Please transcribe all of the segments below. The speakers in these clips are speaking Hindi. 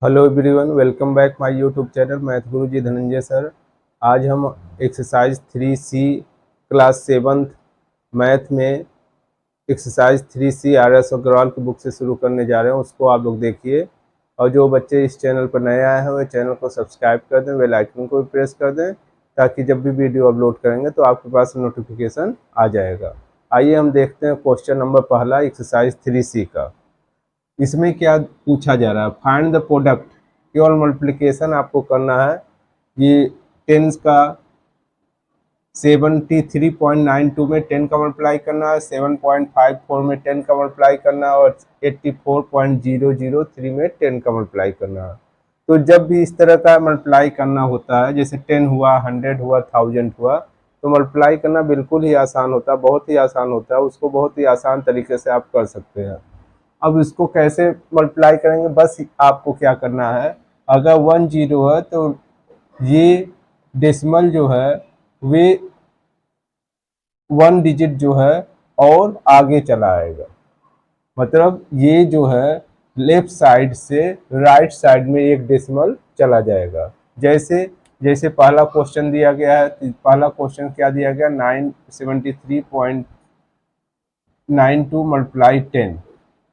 Hello everyone, welcome back my YouTube channel math Guru ji Dhananjay sir. आज हम exercise 3C class 7th math में एक्सरसाइज 3C RS अग्रवाल की बुक से शुरू करने जा रहे हैं। उसको आप लोग देखिए, और जो बच्चे इस चैनल पर नए आए हैं वो चैनल को सब्सक्राइब कर दें, बेल आइकन को भी प्रेस कर दें ताकि जब भी वीडियो अपलोड करेंगे तो आपके पास नोटिफिकेशन आ जाएगा। आइए हम देखते हैं क्वेश्चन नंबर पहला एक्सरसाइज 3C का। इसमें क्या पूछा जा रहा है, फाइंड द प्रोडक्ट। केवल मल्टीप्लिकेशन आपको करना है। ये टेंस का 73.92 में 10 का मल्टीप्लाई करना है, 7.54 में 10 का मल्टीप्लाई करना है और 84.003 में 10 का मल्टीप्लाई करना है। तो जब भी इस तरह का मल्टीप्लाई करना होता है, जैसे 10 हुआ, 100 हुआ, 1000 हुआ, तो मल्टीप्लाई करना बिल्कुल ही आसान होता है, बहुत ही आसान होता है। उसको बहुत ही आसान तरीके से आप कर सकते हैं। अब इसको कैसे मल्टीप्लाई करेंगे, बस आपको क्या करना है, अगर 1 0 है तो ये डेसिमल जो है वे 1 डिजिट जो है और आगे चला आएगा। मतलब ये जो है लेफ्ट साइड से राइट साइड में एक डेसिमल चला जाएगा। जैसे जैसे पहला क्वेश्चन दिया गया है, पहला क्वेश्चन क्या दिया गया, 973.92 मल्टीप्लाई 10।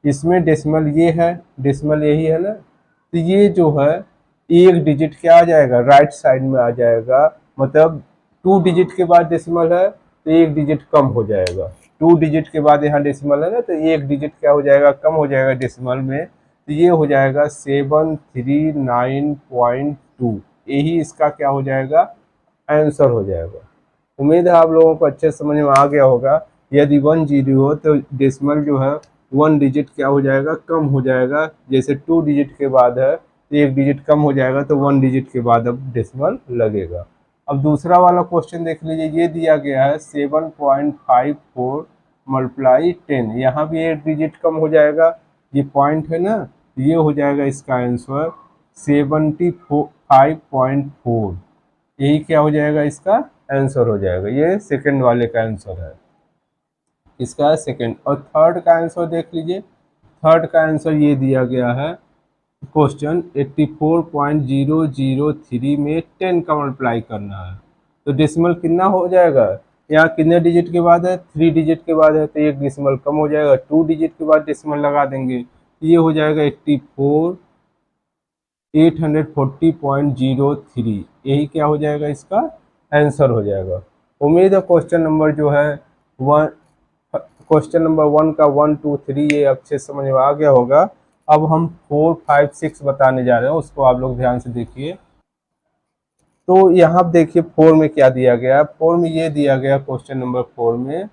इसमें डेसिमल ये है, डेसिमल यही है ना, तो ये जो है एक डिजिट क्या आ जाएगा, राइट साइड में आ जाएगा। मतलब 2 डिजिट के बाद डेसिमल है तो एक डिजिट कम हो जाएगा। 2 डिजिट के बाद यहाँ डेसिमल है ना, तो एक डिजिट क्या हो जाएगा, कम हो जाएगा डेसिमल में। तो ये हो जाएगा 739.2। यही इसका क्या हो जाएगा, आंसर हो जाएगा। उम्मीद है आप लोगों को अच्छे समझ में आ गया होगा। यदि 1 0 हो तो डेसिमल जो है 1 डिजिट क्या हो जाएगा, कम हो जाएगा। जैसे 2 डिजिट के बाद है तो एक डिजिट कम हो जाएगा, तो 1 डिजिट के बाद अब डेसिमल लगेगा। अब दूसरा वाला क्वेश्चन देख लीजिए, ये दिया गया है 7.54 मल्टीप्लाई 10। यहाँ भी एक डिजिट कम हो जाएगा, ये पॉइंट है ना, ये हो जाएगा इसका आंसर 75.4। यही क्या हो जाएगा, इसका आंसर हो जाएगा। ये सेकंड वाले का आंसर है, इसका सेकंड। और थर्ड का आंसर देख लीजिए, थर्ड का आंसर ये दिया गया है क्वेश्चन 84.003 में 10 का मल्टीप्लाई करना है। तो डेसिमल कितना हो जाएगा, यहाँ कितने डिजिट के बाद है, 3 डिजिट के बाद है, तो एक डेसिमल कम हो जाएगा। 2 डिजिट के बाद डेसिमल लगा देंगे, ये हो जाएगा 840.03। यही क्या हो जाएगा, इसका आंसर हो जाएगा। उम्मीद है क्वेश्चन नंबर जो है क्वेश्चन नंबर 1 का 1 2 3 ये अच्छे समझ में आ गया होगा। अब हम 4 5 6 बताने जा रहे हैं, उसको आप लोग ध्यान से देखिए। तो यहाँ देखिए 4 में क्या दिया गया है, 4 में ये दिया गया, क्वेश्चन नंबर 4 में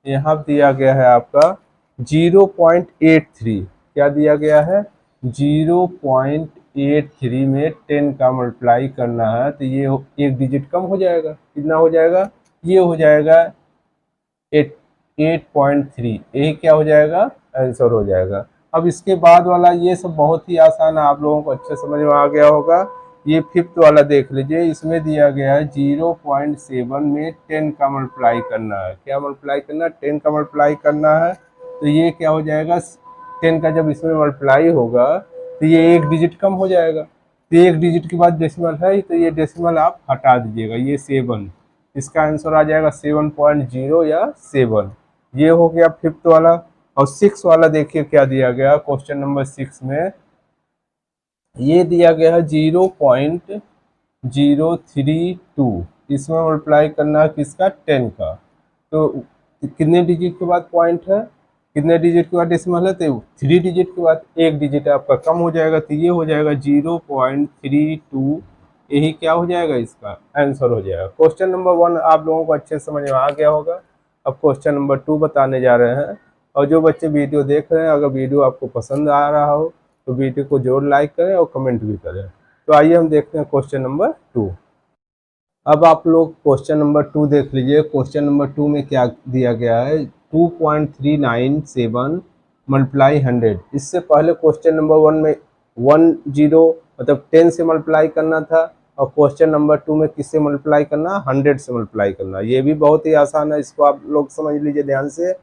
यहाँ दिया गया है आपका 0.83। क्या दिया गया है, 0.83 में 10 का मल्टीप्लाई करना है, तो ये एक डिजिट कम हो जाएगा। कितना हो जाएगा, ये हो जाएगा 8.3। यही क्या हो जाएगा, आंसर हो जाएगा। अब इसके बाद वाला ये सब बहुत ही आसान है, आप लोगों को अच्छे समझ में आ गया होगा। ये फिफ्थ वाला देख लीजिए, इसमें दिया गया है 0.7 में 10 का मल्टीप्लाई करना है। क्या मल्टीप्लाई करना है, 10 का मल्टीप्लाई करना है। तो ये क्या हो जाएगा, 10 का जब इसमें मल्टीप्लाई होगा तो ये एक डिजिट कम हो जाएगा। तो एक डिजिट के बाद डेसिमल है, तो ये डेसिमल आप हटा दीजिएगा, ये 7। इसका आंसर आ जाएगा 7.0 या 7। ये हो गया फिफ्थ वाला। और 6 वाला देखिए क्या दिया गया, क्वेश्चन नंबर 6 में ये दिया गया है 0.032। इसमें मल्टीप्लाई करना है किसका, 10 का। तो कितने डिजिट के बाद पॉइंट है, कितने डिजिट के बाद डेसिमल है, तो 3 डिजिट के बाद एक डिजिट आपका कम हो जाएगा, तो ये हो जाएगा 0.32। यही क्या हो जाएगा, इसका आंसर हो जाएगा। क्वेश्चन नंबर 1 आप लोगों को अच्छे समझ में आ गया होगा। अब क्वेश्चन नंबर 2 बताने जा रहे हैं। और जो बच्चे वीडियो देख रहे हैं, अगर वीडियो आपको पसंद आ रहा हो तो वीडियो को जरूर लाइक करें और कमेंट भी करें। तो आइए हम देखते हैं क्वेश्चन नंबर 2। अब आप लोग क्वेश्चन नंबर 2 देख लीजिए। क्वेश्चन नंबर 2 में क्या दिया गया है, 2.397 मल्टीप्लाई 100। इससे पहले क्वेश्चन नंबर 1 में 1 0 मतलब 10 से मल्टीप्लाई करना था, और क्वेश्चन नंबर 2 में किससे मल्टीप्लाई करना, 100 से मल्टीप्लाई करना। ये भी बहुत ही आसान है, इसको आप लोग समझ लीजिए ध्यान से।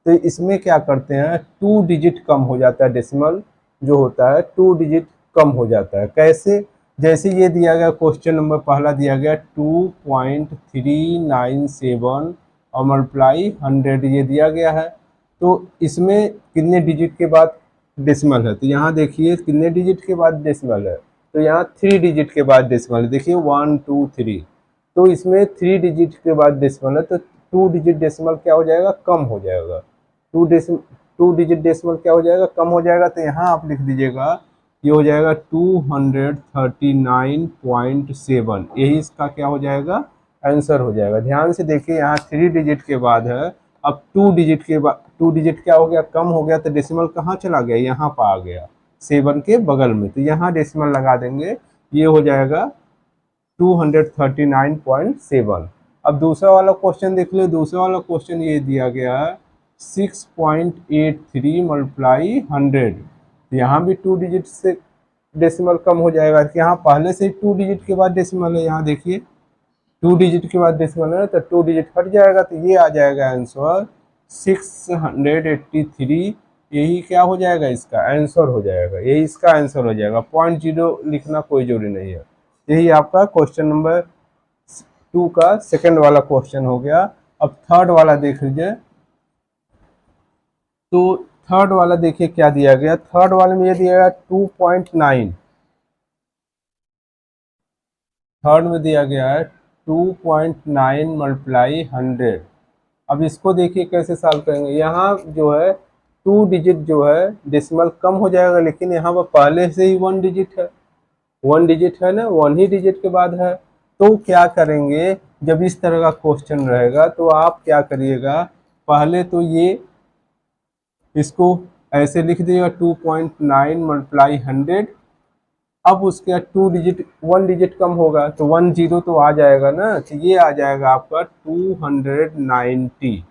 तो इसमें क्या करते हैं, 2 डिजिट कम हो जाता है, डेसिमल जो होता है 2 डिजिट कम हो जाता है। कैसे? जैसे ये दिया गया क्वेश्चन नंबर पहला दिया गया 2.397 और मल्टीप्लाई 100 ये दिया गया है। तो इसमें कितने डिजिट के बाद डेसिमल है? तो यहाँ देखिए कितने डिजिट के बाद डेसिमल है, तो यहाँ 3 डिजिट के बाद डेसिमल है। देखिए 1 2 3, तो इसमें 3 डिजिट के बाद डेसिमल है, तो 2 डिजिट डेसिमल क्या हो जाएगा? कम हो जाएगा। 2 डिजिट डेसिमल क्या हो जाएगा? कम हो जाएगा। तो यहाँ आप लिख दीजिएगा, ये हो जाएगा 239.7, यही इसका क्या हो जाएगा? आंसर हो जाएगा। ध्यान से देखिए यहाँ 3 डिजिट के बाद है, अब 2 डिजिट के बाद 2 डिजिट क्या हो गया? कम हो गया, तो डेसिमल कहाँ चला गया? यहाँ पर आ गया 7 के बगल में, तो यहाँ डेसिमल लगा देंगे, ये हो जाएगा 239.7। अब दूसरा वाला क्वेश्चन देख लो। दूसरा वाला क्वेश्चन ये दिया गया है 6.83 मल्टीप्लाई 100, यहाँ भी 2 डिजिट से डेसिमल कम हो जाएगा। यहाँ पहले से 2 डिजिट के बाद डेसिमल है, यहाँ देखिए 2 डिजिट के बाद डेसिमल है, तो 2 डिजिट हट जाएगा, तो ये आ जाएगा आंसर 683। यही क्या हो जाएगा? इसका आंसर हो जाएगा, यही इसका आंसर हो जाएगा। 0.0 लिखना कोई जरूरी नहीं है। यही आपका क्वेश्चन नंबर 2 का सेकंड वाला क्वेश्चन हो गया। अब थर्ड वाला देख लीजिए। तो थर्ड वाला देखिए क्या दिया गया। थर्ड वाले में ये दिया गया 2.9, थर्ड में दिया गया है 2.9 मल्टीप्लाई 100। अब इसको देखिए कैसे सॉल्व करेंगे। यहाँ जो है 2 डिजिट जो है डेसिमल कम हो जाएगा, लेकिन यहाँ पर पहले से ही 1 डिजिट है, 1 डिजिट है ना, 1 ही डिजिट के बाद है। तो क्या करेंगे, जब इस तरह का क्वेश्चन रहेगा तो आप क्या करिएगा, पहले तो ये इसको ऐसे लिख दीजिएगा 2.9 मल्टीप्लाई 100। अब उसके बाद 2 डिजिट 1 डिजिट कम होगा, तो 1 0 तो आ जाएगा ना, तो ये आ जाएगा आपका 290।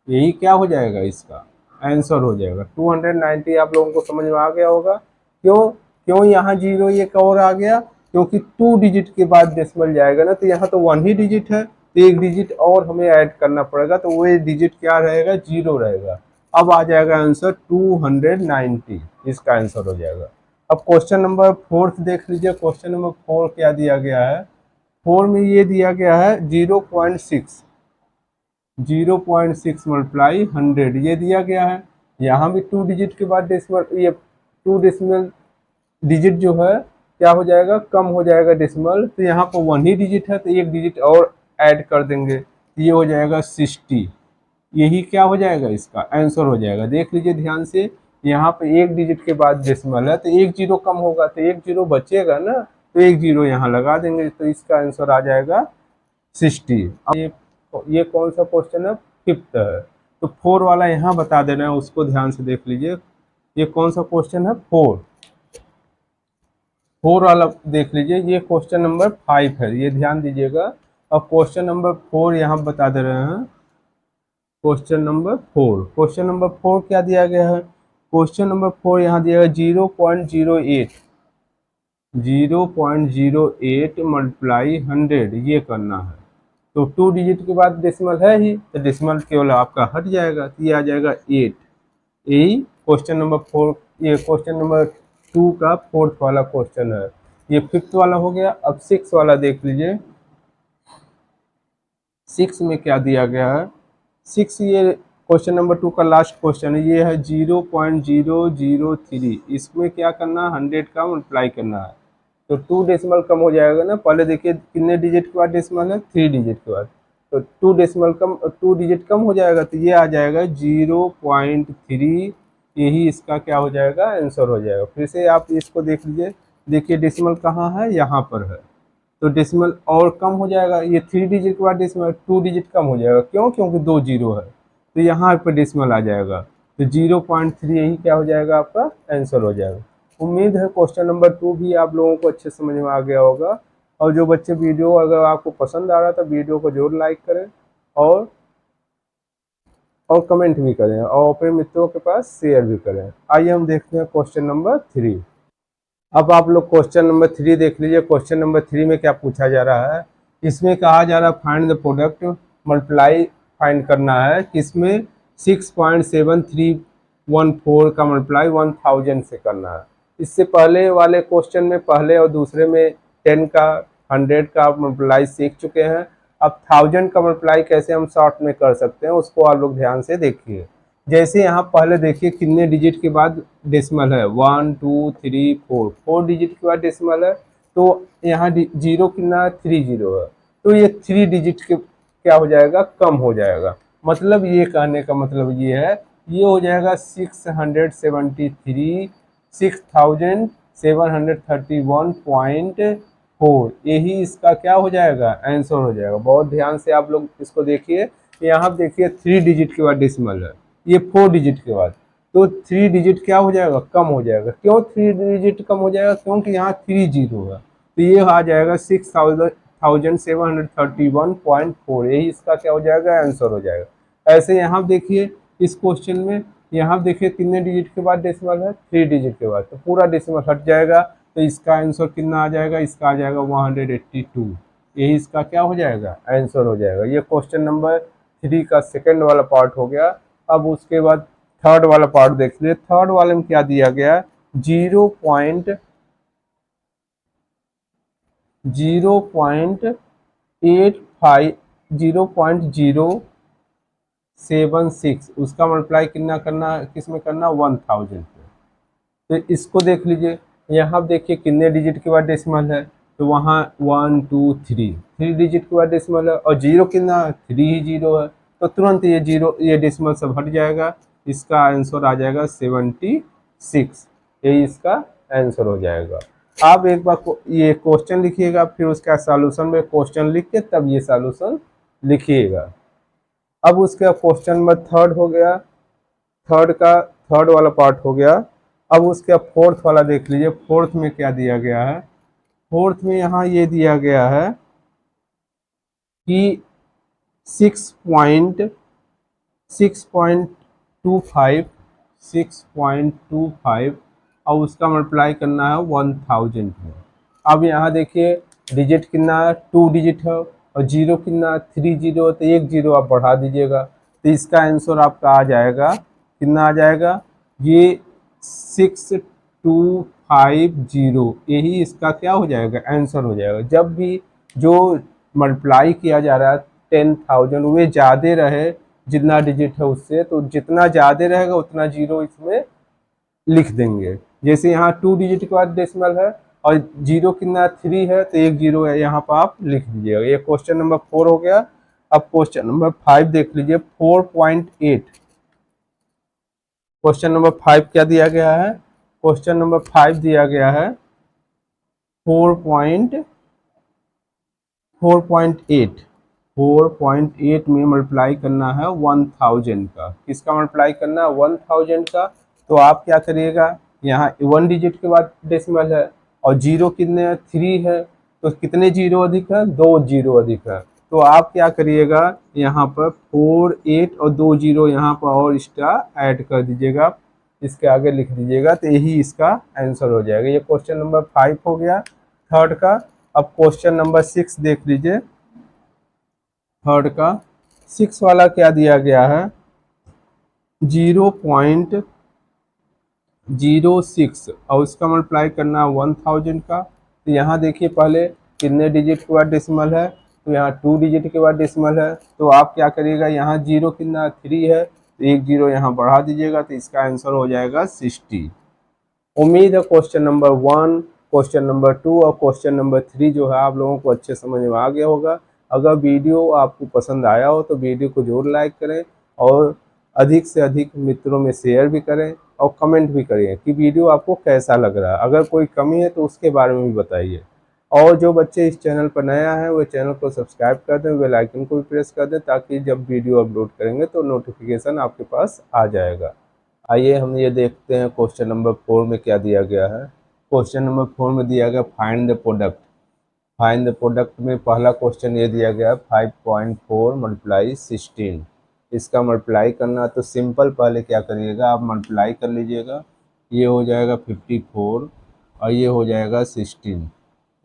यही क्या हो जाएगा? इसका आंसर हो जाएगा 290। आप लोगों को समझ में आ गया होगा। क्यों यहाँ 0 एक और आ गया? क्योंकि 2 डिजिट के बाद डेसिमल जाएगा ना, तो यहाँ तो 1 ही डिजिट है, तो एक डिजिट और हमें ऐड करना पड़ेगा, तो वो डिजिट क्या रहेगा? 0 रहेगा। अब आ जाएगा आंसर 290, इसका आंसर हो जाएगा। अब क्वेश्चन नंबर 4 देख लीजिए। क्वेश्चन नंबर 4 क्या दिया गया है? 4 में ये दिया गया है 0.6 मल्टीप्लाई 100 ये दिया गया है। यहाँ भी 2 डिजिट के बाद डेसिमल, ये 2 डेसिमल डिजिट जो है क्या हो जाएगा? कम हो जाएगा डेसिमल, तो यहाँ पर 1 ही डिजिट है, तो एक डिजिट और ऐड कर देंगे, ये हो जाएगा 60। यही क्या हो जाएगा? इसका आंसर हो जाएगा। देख लीजिए ध्यान से, यहाँ पे एक डिजिट के बाद डेसिमल है, तो एक 0 कम होगा, तो एक 0 बचेगा ना, तो एक 0 यहाँ लगा देंगे, तो इसका आंसर आ जाएगा 60। अब ये कौन सा क्वेश्चन है? 5th है। तो 4 वाला यहाँ बता देना है, उसको ध्यान से देख लीजिए। ये कौन सा क्वेश्चन है? 4 वाला देख लीजिए। ये क्वेश्चन नंबर 5 है, ये ध्यान दीजिएगा। और क्वेश्चन नंबर 4 यहाँ बता दे रहे हैं। क्वेश्चन नंबर 4 क्या दिया गया है? क्वेश्चन नंबर 4 यहाँ दिया गया 0.08 मल्टीप्लाई 100 ये करना है। तो 2 डिजिट के बाद डेसिमल है ही, तो डेसिमल केवल आपका हट जाएगा, तो ये आ जाएगा 8। यही क्वेश्चन नंबर 4, ये क्वेश्चन नंबर 2 का 4th वाला क्वेश्चन है। ये 5th वाला हो गया। अब 6 वाला देख लीजिए। 6 में क्या दिया गया है? 6 ये क्वेश्चन नंबर 2 का लास्ट क्वेश्चन है। ये है 0.003, इसमें क्या करना है? 100 का मल्टीप्लाई करना है। तो 2 डेसिमल कम हो जाएगा ना। पहले देखिए कितने डिजिट के बाद डेसिमल है? 3 डिजिट के बाद, तो 2 डिजिट कम हो जाएगा, तो ये आ जाएगा 0.3। यही इसका क्या हो जाएगा? आंसर हो जाएगा। फिर से आप इसको देख लीजिए। देखिए डेसिमल कहाँ है? यहाँ पर है, तो डेसिमल और कम हो जाएगा। ये 3 डिजिट के बाद डेसिमल 2 डिजिट कम हो जाएगा। क्यों? क्योंकि 2 0 है, तो यहाँ पर डेसिमल आ जाएगा, तो 0.3 यही क्या हो जाएगा? आपका आंसर हो जाएगा। उम्मीद है क्वेश्चन नंबर 2 भी आप लोगों को अच्छे समझ में आ गया होगा। और जो बच्चे वीडियो अगर आपको पसंद आ रहा था, वीडियो को जरूर लाइक करें और कमेंट भी करें और अपने मित्रों के पास शेयर भी करें। आइए हम देखते हैं क्वेश्चन नंबर 3। अब आप लोग क्वेश्चन नंबर 3 देख लीजिए। क्वेश्चन नंबर 3 में क्या पूछा जा रहा है? इसमें कहा जा रहा है find the product multiply find करना है। किसमें? 6.7314 का मल्टीप्लाई 1000 से करना है। इससे पहले वाले क्वेश्चन में पहले और दूसरे में 10 का 100 का मल्टीप्लाई सीख चुके हैं। अब 1000 का मल्टीप्लाई कैसे हम शॉर्ट में कर सकते हैं उसको आप लोग ध्यान से देखिए। जैसे यहाँ पहले देखिए कितने डिजिट के बाद डेसिमल है, 1 2 3 4, 4 डिजिट के बाद डेसिमल है। तो यहाँ जीरो कितना 3 जीरो है, तो ये 3 डिजिट के क्या हो जाएगा, कम हो जाएगा। मतलब ये कहने का मतलब ये है, ये हो जाएगा 673 6731.4, यही इसका क्या हो जाएगा, आंसर हो जाएगा। बहुत ध्यान से आप लोग इसको देखिए। यहाँ देखिए 3 डिजिट के बाद डेसिमल है, ये 4 डिजिट के बाद, तो 3 डिजिट क्या हो जाएगा, कम हो जाएगा। क्यों 3 डिजिट कम हो जाएगा, क्योंकि यहाँ 3 जीरो है, तो ये आ जाएगा 6731.4, यही इसका क्या हो जाएगा, आंसर हो जाएगा। ऐसे यहाँ देखिए इस क्वेश्चन में, यहाँ देखिए कितने डिजिट के बाद डेसिमल है, 3 डिजिट के बाद, तो पूरा डेसिमल हट जाएगा, तो इसका आंसर कितना आ जाएगा, इसका आ जाएगा 182, यही इसका क्या हो जाएगा, आंसर हो जाएगा। ये क्वेश्चन नंबर 3 का सेकंड वाला पार्ट हो गया। अब उसके बाद थर्ड वाला पार्ट देख लीजिए। थर्ड वाले में क्या दिया गया, 0.076 उसका मल्टीप्लाई कितना करना, किस में करना, 1000 पे। तो इसको देख लीजिए, यहाँ देखिए कितने डिजिट के बाद डेसिमल है, तो वहाँ 1 2 3 डिजिट के बाद डेसिमल है, और जीरो कितना, 3 ही जीरो है, तो तुरंत ये जीरो, ये डेसिमल सब हट जाएगा, इसका आंसर आ जाएगा 76, यही इसका आंसर हो जाएगा। आप एक बार ये क्वेश्चन लिखिएगा, फिर उसका सॉल्यूशन में क्वेश्चन लिख के तब ये सॉल्यूशन लिखिएगा। अब उसका क्वेश्चन नंबर थर्ड हो गया, थर्ड वाला पार्ट हो गया। अब उसका फोर्थ वाला देख लीजिए। फोर्थ में क्या दिया गया है, फोर्थ में यहाँ ये दिया गया है कि 6.25 और उसका मल्टीप्लाई करना है 1000 में। अब यहाँ देखिए डिजिट कितना है, 2 डिजिट है, और जीरो कितना, 3 जीरो, तो 1 जीरो आप बढ़ा दीजिएगा, तो इसका आंसर आपका आ जाएगा, कितना आ जाएगा, ये 6250, यही इसका क्या हो जाएगा, आंसर हो जाएगा। जब भी जो मल्टीप्लाई किया जा रहा है 10,000 वे ज़्यादा रहे जितना डिजिट है उससे, तो जितना ज़्यादा रहेगा उतना जीरो इसमें लिख देंगे। जैसे यहाँ 2 डिजिट के बाद डेसिमल है और जीरो कितना 3 है, तो 1 जीरो है, यहाँ पर आप लिख दीजिएगा। ये क्वेश्चन नंबर 4 हो गया। अब क्वेश्चन नंबर 5 देख लीजिए, 4.8। क्वेश्चन नंबर 5 क्या दिया गया है, क्वेश्चन नंबर 5 दिया गया है 4.8 में मल्टीप्लाई करना है 1000 का। किसका मल्टीप्लाई करना है, 1000 का। तो आप क्या करिएगा, यहाँ 1 डिजिट के बाद डेसिमल है और जीरो कितने 3 है, तो कितने जीरो अधिक है, 2 जीरो अधिक है। तो आप क्या करिएगा, यहाँ पर 4 8 और 2 जीरो यहाँ पर और एक्स्ट्रा ऐड कर दीजिएगा, इसके आगे लिख दीजिएगा, तो यही इसका आंसर हो जाएगा। ये क्वेश्चन नंबर 5 हो गया थर्ड का। अब क्वेश्चन नंबर 6 देख लीजिए। थर्ड का 6 वाला क्या दिया गया है, 0.06 और उसका मल्टीप्लाई करना 1000 का। तो यहाँ देखिए पहले कितने डिजिट के बाद डेसिमल है, तो यहाँ 2 डिजिट के बाद डेसिमल है। तो आप क्या करिएगा, यहाँ जीरो कितना 3 है, तो 1 जीरो यहाँ बढ़ा दीजिएगा, तो इसका आंसर हो जाएगा 60। उम्मीद है क्वेश्चन नंबर 1, क्वेश्चन नंबर 2 और क्वेश्चन नंबर 3 जो है आप लोगों को अच्छे समझ में आ गया होगा। अगर वीडियो आपको पसंद आया हो तो वीडियो को जरूर लाइक करें और अधिक से अधिक मित्रों में शेयर भी करें और कमेंट भी करिए कि वीडियो आपको कैसा लग रहा है। अगर कोई कमी है तो उसके बारे में भी बताइए। और जो बच्चे इस चैनल पर नया है वो चैनल को सब्सक्राइब कर दें, बेल आइकन को भी प्रेस कर दें, ताकि जब वीडियो अपलोड करेंगे तो नोटिफिकेशन आपके पास आ जाएगा। आइए हम ये देखते हैं क्वेश्चन नंबर 4 में क्या दिया गया है। क्वेश्चन नंबर 4 में दिया गया find the product. Find the product में पहला क्वेश्चन ये दिया गया 5.4 मल्टीप्लाई 16। इसका मल्टीप्लाई करना, तो सिंपल पहले क्या करिएगा, आप मल्टीप्लाई कर लीजिएगा। ये हो जाएगा 54 और ये हो जाएगा 16।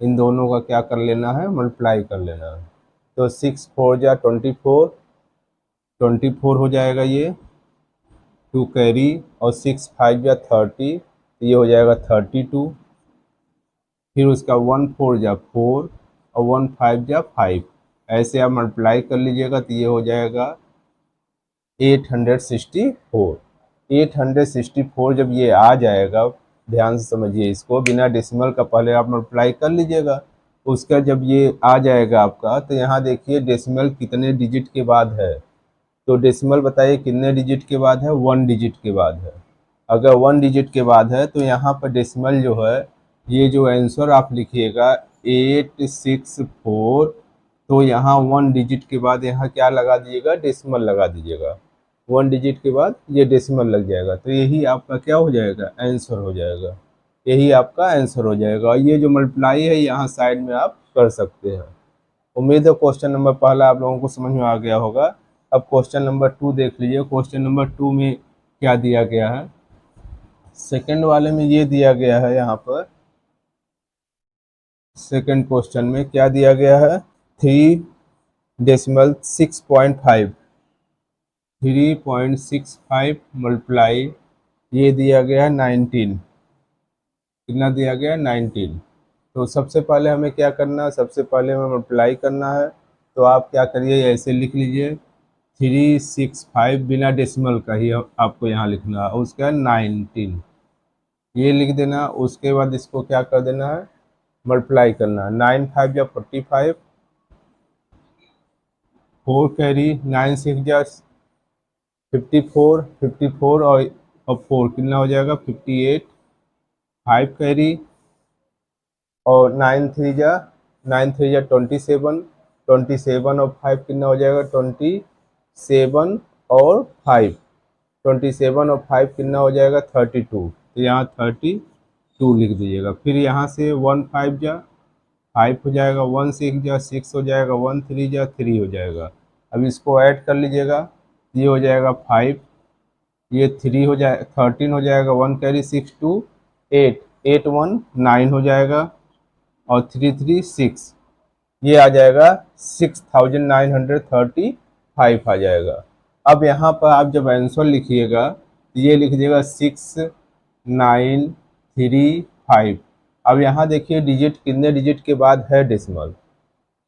इन दोनों का क्या कर लेना है, मल्टीप्लाई कर लेना है। तो 6 4 जा 24 हो जाएगा ये 2 कैरी, और 6 5 या 30 तो ये हो जाएगा 32, फिर उसका 1 4 जा 4 और 1 5 जा 5, ऐसे आप मल्टीप्लाई कर लीजिएगा तो ये हो जाएगा 864। 864 जब ये आ जाएगा, ध्यान से समझिए इसको, बिना डेसिमल का पहले आप मल्टीप्लाई कर लीजिएगा। उसका जब ये आ जाएगा आपका, तो यहाँ देखिए डेसिमल कितने डिजिट के बाद है। तो डेसिमल बताइए कितने डिजिट के बाद है, 1 डिजिट के बाद है। अगर 1 डिजिट के बाद है तो यहाँ पर डेसिमल जो है, ये जो आंसर आप लिखिएगा 864, तो यहाँ 1 डिजिट के बाद यहाँ क्या लगा दीजिएगा, डेसिमल लगा दीजिएगा। 1 डिजिट के बाद ये डेसिमल लग जाएगा, तो यही आपका क्या हो जाएगा, आंसर हो जाएगा। यही आपका आंसर हो जाएगा। और ये जो मल्टीप्लाई है यहाँ साइड में आप कर सकते हैं। उम्मीद है क्वेश्चन नंबर पहला आप लोगों को समझ में आ गया होगा। अब क्वेश्चन नंबर 2 देख लीजिए। क्वेश्चन नंबर 2 में क्या दिया गया है, सेकंड वाले में ये दिया गया है, यहाँ पर सेकंड क्वेश्चन में क्या दिया गया है, 3.6.5 3.65 मल्टीप्लाई, ये दिया गया है 19, कितना दिया गया है 19। तो सबसे पहले हमें क्या करना है, सबसे पहले हमें मल्टीप्लाई करना है। तो आप क्या करिए, ऐसे लिख लीजिए 365 बिना डेसिमल का ही आपको यहाँ लिखना है, उसका 19 ये लिख देना। उसके बाद इसको क्या कर देना है, मल्टीप्लाई करना है। 9 5 जा 45, 4 कैरी, 9 6 जा 54, 54 और 4 कितना हो जाएगा 58, 5 कैरी और 9 3 जा 27, 27 और 5 कितना हो जाएगा 27 और 5, 27 और 5 कितना हो जाएगा 32, तो यहाँ 32 लिख दीजिएगा। फिर यहाँ से 1 5 जा 5 हो जाएगा, 1 6 जा 6 हो जाएगा, 1 3 जा 3 हो जाएगा। अब इसको ऐड कर लीजिएगा, ये हो जाएगा 5, ये 3 हो जाए 13 हो जाएगा, 1 कैरी 6 2 8, 8 1 9 हो जाएगा और 3 3 6, ये आ जाएगा 6935 आ जाएगा। अब यहाँ पर आप जब आंसर लिखिएगा तो ये लिख दीजिएगा 6935। अब यहाँ देखिए डिजिट कितने डिजिट के बाद है डेसिमल,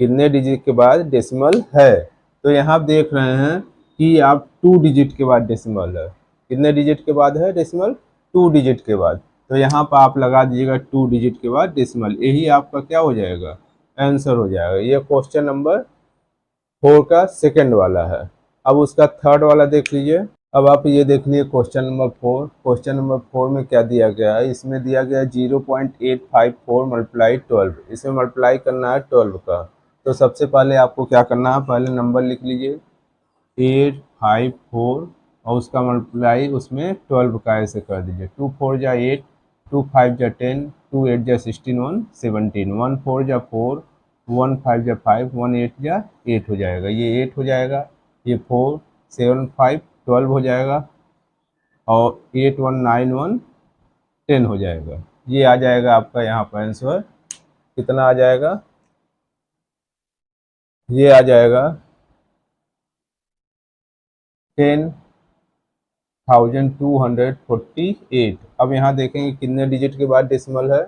कितने डिजिट के बाद डेसिमल है। तो यहाँ आप देख रहे हैं कि आप 2 डिजिट के बाद डेसिमल है। कितने डिजिट के बाद है डेसिमल, 2 डिजिट के बाद। तो यहाँ पर आप लगा दीजिएगा 2 डिजिट के बाद डेसिमल, यही आपका क्या हो जाएगा, आंसर हो जाएगा। ये क्वेश्चन नंबर 4 का सेकंड वाला है। अब उसका थर्ड वाला देख लीजिए। अब आप ये देख लीजिए क्वेश्चन नंबर 4। क्वेश्चन नंबर 4 में क्या दिया गया है, इसमें दिया गया है 0.854 मल्टीप्लाई 12, इसमें मल्टीप्लाई करना है 12 का। तो सबसे पहले आपको क्या करना है, पहले नंबर लिख लीजिए 854 और उसका मल्टीप्लाई उसमें 12 का ऐसे कर दीजिए। 2 4 जा 8, 2 5 जा 10, 2 8 जा 16, 1 17, 1 4 जा 4, 1 5 जा 5, 1 8 जा 8 हो जाएगा, ये 8 हो जाएगा, ये 4 7 5 12 हो जाएगा और 8 1 9 1 10 हो जाएगा। ये आ जाएगा आपका यहाँ पर आंसर, कितना आ जाएगा, ये आ जाएगा 10,248। अब यहाँ देखेंगे कितने डिजिट के बाद डेसिमल है।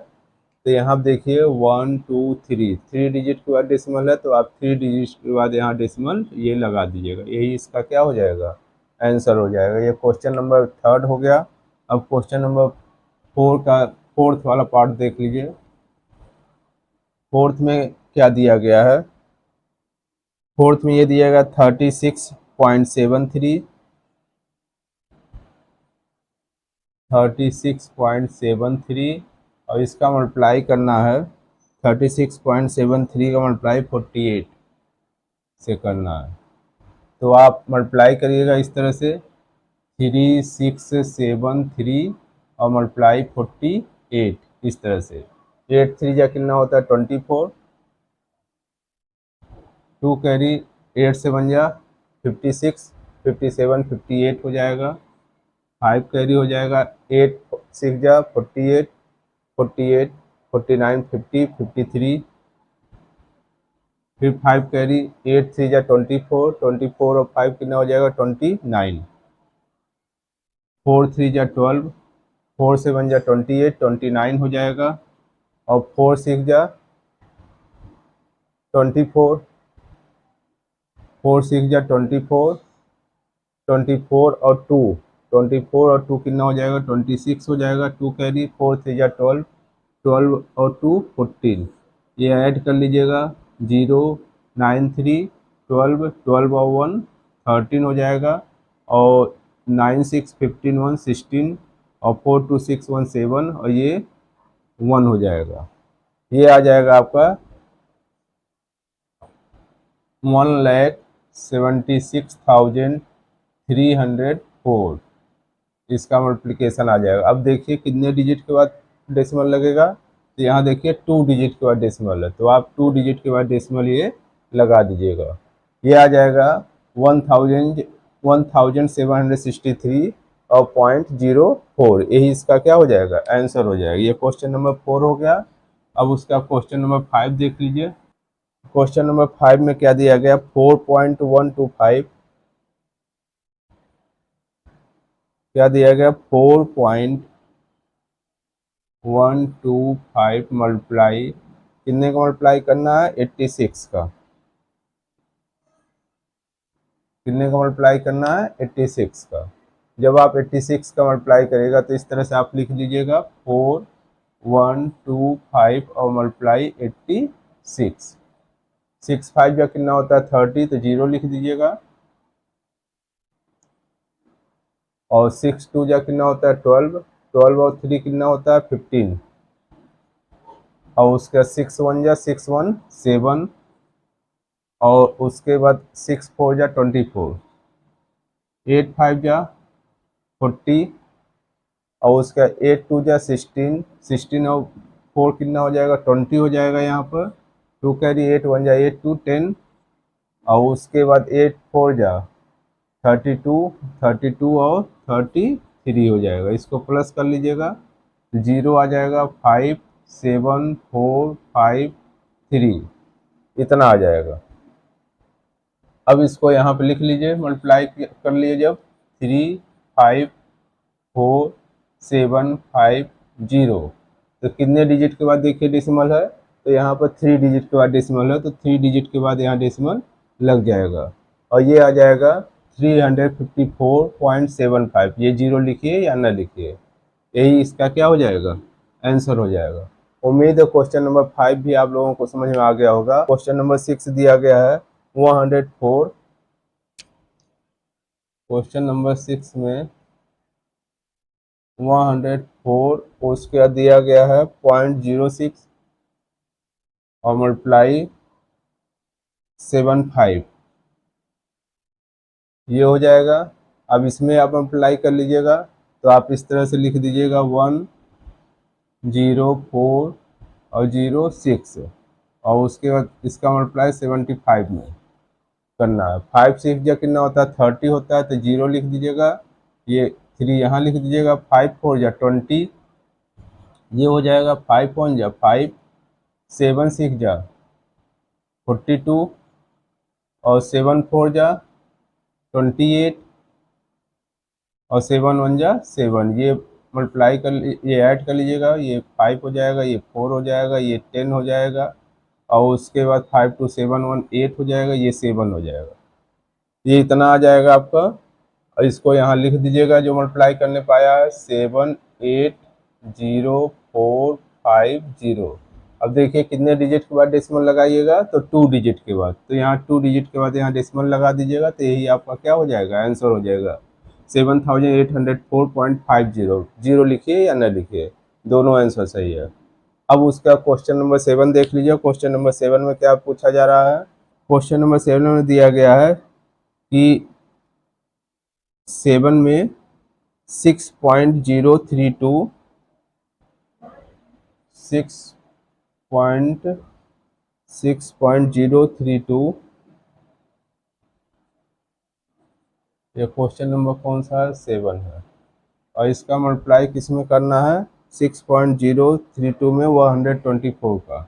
तो यहाँ आप देखिए 1 2 3 डिजिट के बाद डेसिमल है, तो आप 3 डिजिट के बाद यहाँ डेसिमल ये लगा दीजिएगा, यही इसका क्या हो जाएगा, आंसर हो जाएगा। ये क्वेश्चन नंबर थर्ड हो गया। अब क्वेश्चन नंबर 4 का फोर्थ वाला पार्ट देख लीजिए। फोर्थ में क्या दिया गया है, फोर्थ में ये दिया गया 36.73 और इसका मल्टीप्लाई करना है 36.73 का मल्टीप्लाई 48 से करना है। तो आप मल्टीप्लाई करिएगा इस तरह से 3673 और मल्टीप्लाई 48 इस तरह से। 8 3 जा कितना होता है 24, 2 कैरी 8 से बन जा 56, 57 58 हो जाएगा, 5 कैरी हो जाएगा 8 6 जा 48, 48 49 50 53, फिर 5 कैरी 8 3 जा 24, 24 और 5 कितना हो जाएगा 29, 4 3 जा 12, 4 7 जा 28, 29 हो जाएगा, और 4 6 जा 24, 4 6 जा 24, 24 और 2, 24 और 2 कितना हो जाएगा, 26 हो जाएगा, 2 कैरी, 4 3 जा 12, 12 और 2 14, ये ऐड कर लीजिएगा, 0 9 3 12, 12 और 1 13 हो जाएगा, और 9 6 15 1 16, और 4 2 6 1 7, और ये 1 हो जाएगा। ये आ जाएगा आपका 1,76,304, इसका मल्टीप्लिकेशन आ जाएगा। अब देखिए कितने डिजिट के बाद डेसिमल लगेगा, तो यहाँ देखिए 2 डिजिट के बाद डेसिमल है, तो आप 2 डिजिट के बाद डेसिमल ये लगा दीजिएगा। ये आ जाएगा 1763 और 0.04, यही इसका क्या हो जाएगा, आंसर हो जाएगा। ये क्वेश्चन नंबर 4 हो गया। अब उसका क्वेश्चन नंबर 5 देख लीजिए। क्वेश्चन नंबर 5 में क्या दिया गया, 4.125, क्या दिया गया, 4.125 मल्टीप्लाई, कितने का मल्टीप्लाई करना है, 86 का, कितने का मल्टीप्लाई करना है, 86 का। जब आप 86 का मल्टीप्लाई करेगा तो इस तरह से आप लिख लीजिएगा 4125 और मल्टीप्लाई 86, 6 5 का कितना होता है 30, तो 0 लिख दीजिएगा, और 6 2 जा कितना होता है 12, 12 और 3 कितना होता है 15, और उसका 6 1 जा 6 1 7, और उसके बाद 6 4 जा 24, 8 5 जा 40, और उसका 8 2 जा 16, 16 और 4 कितना हो जाएगा 20 हो जाएगा यहाँ पर, 2 कैरी, 8 1 जा 8 2 10, और उसके बाद 8 4 जा 32, 32 और 33 हो जाएगा, इसको प्लस कर लीजिएगा, 0 आ जाएगा, 5 7 4 5 3, इतना आ जाएगा। अब इसको यहाँ पे लिख लीजिए, मल्टीप्लाई कर लीजिए, जब 3 5 4 7 5 0, तो कितने डिजिट के बाद देखिए डेसिमल है, तो यहाँ पर 3 डिजिट के बाद डेसिमल है, तो 3 डिजिट के बाद यहाँ डेसिमल लग जाएगा, और ये आ जाएगा 354.75, ये 0 लिखिए या ना लिखिए, यही इसका क्या हो जाएगा, आंसर हो जाएगा। उम्मीद है क्वेश्चन नंबर 5 भी आप लोगों को समझ में आ गया होगा। क्वेश्चन नंबर 6 दिया गया है 104, क्वेश्चन नंबर 6 में 104, उसके दिया गया है 0.06 और मल्टीप्लाई 75, ये हो जाएगा। अब इसमें आप मल्टीप्लाई कर लीजिएगा, तो आप इस तरह से लिख दीजिएगा 104 और 06, और उसके बाद इसका मल्टीप्लाई 75 में करना है। 5 6 जा कितना होता है 30 होता है, तो 0 लिख दीजिएगा, ये 3 यहाँ लिख दीजिएगा, 5 4 जा 20, ये हो जाएगा, 5 1 जा 5, 7 6 जा 42, और 7 4 जा 28, और 7 1 जा 7, ये मल्टीप्लाई कर, ये ऐड कर लीजिएगा, ये 5 हो जाएगा, ये 4 हो जाएगा, ये 10 हो जाएगा, और उसके बाद 5 2 7 1 8 हो जाएगा, ये 7 हो जाएगा, ये इतना आ जाएगा आपका। और इसको यहाँ लिख दीजिएगा, जो मल्टीप्लाई करने पाया है 78045 अब देखिए कितने डिजिट के बाद डेसिमल लगाइएगा, तो 2 डिजिट के बाद, तो यहाँ 2 डिजिट के बाद यहाँ डेसिमल लगा दीजिएगा, तो यही आपका क्या हो जाएगा, आंसर हो जाएगा 7804.50, 0 लिखिए या न लिखिए, दोनों आंसर सही है। अब उसका क्वेश्चन नंबर 7 देख लीजिए। क्वेश्चन नंबर 7 में क्या पूछा जा रहा है, क्वेश्चन नंबर 7 में दिया गया है कि 7 में 6.032 ये क्वेश्चन नंबर कौन सा है, 7 है, और इसका मल्टीप्लाई किस में करना है, 6.032 में 124 का,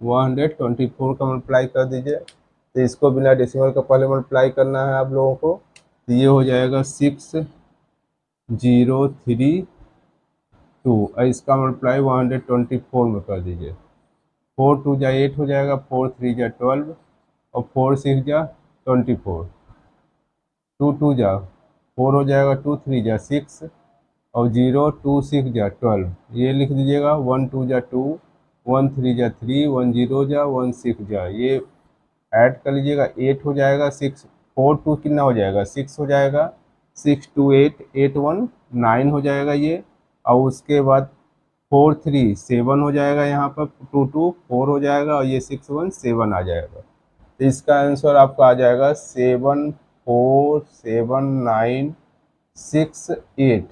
124 का मल्टीप्लाई कर दीजिए, तो इसको बिना डेसिमल का पहले मल्टीप्लाई करना है आप लोगों को, तो ये हो जाएगा 603 2 और इसका मल्टीप्लाई 124 में कर दीजिए। 4 2 जा 8 हो जाएगा, 4 3 जा 12 और 4 6 जा 24, 2 2 जा 4 हो जाएगा, 2 3 जा 6 और 0 2 6 जा 12, ये लिख दीजिएगा। 1 2 जा 2, 1 3 जा 3, 1 0 जा 1 6 जा, ये ऐड कर लीजिएगा, 8 हो जाएगा, 6 4 2 कितना हो जाएगा, 6 हो जाएगा, 6 2 8 8 1 9 हो जाएगा ये। और उसके बाद 4 3 7 हो जाएगा, यहाँ पर 2 2 4 हो जाएगा और ये 6 1 7 आ जाएगा। तो इसका आंसर आपका आ जाएगा 7 4 7 9 6 8,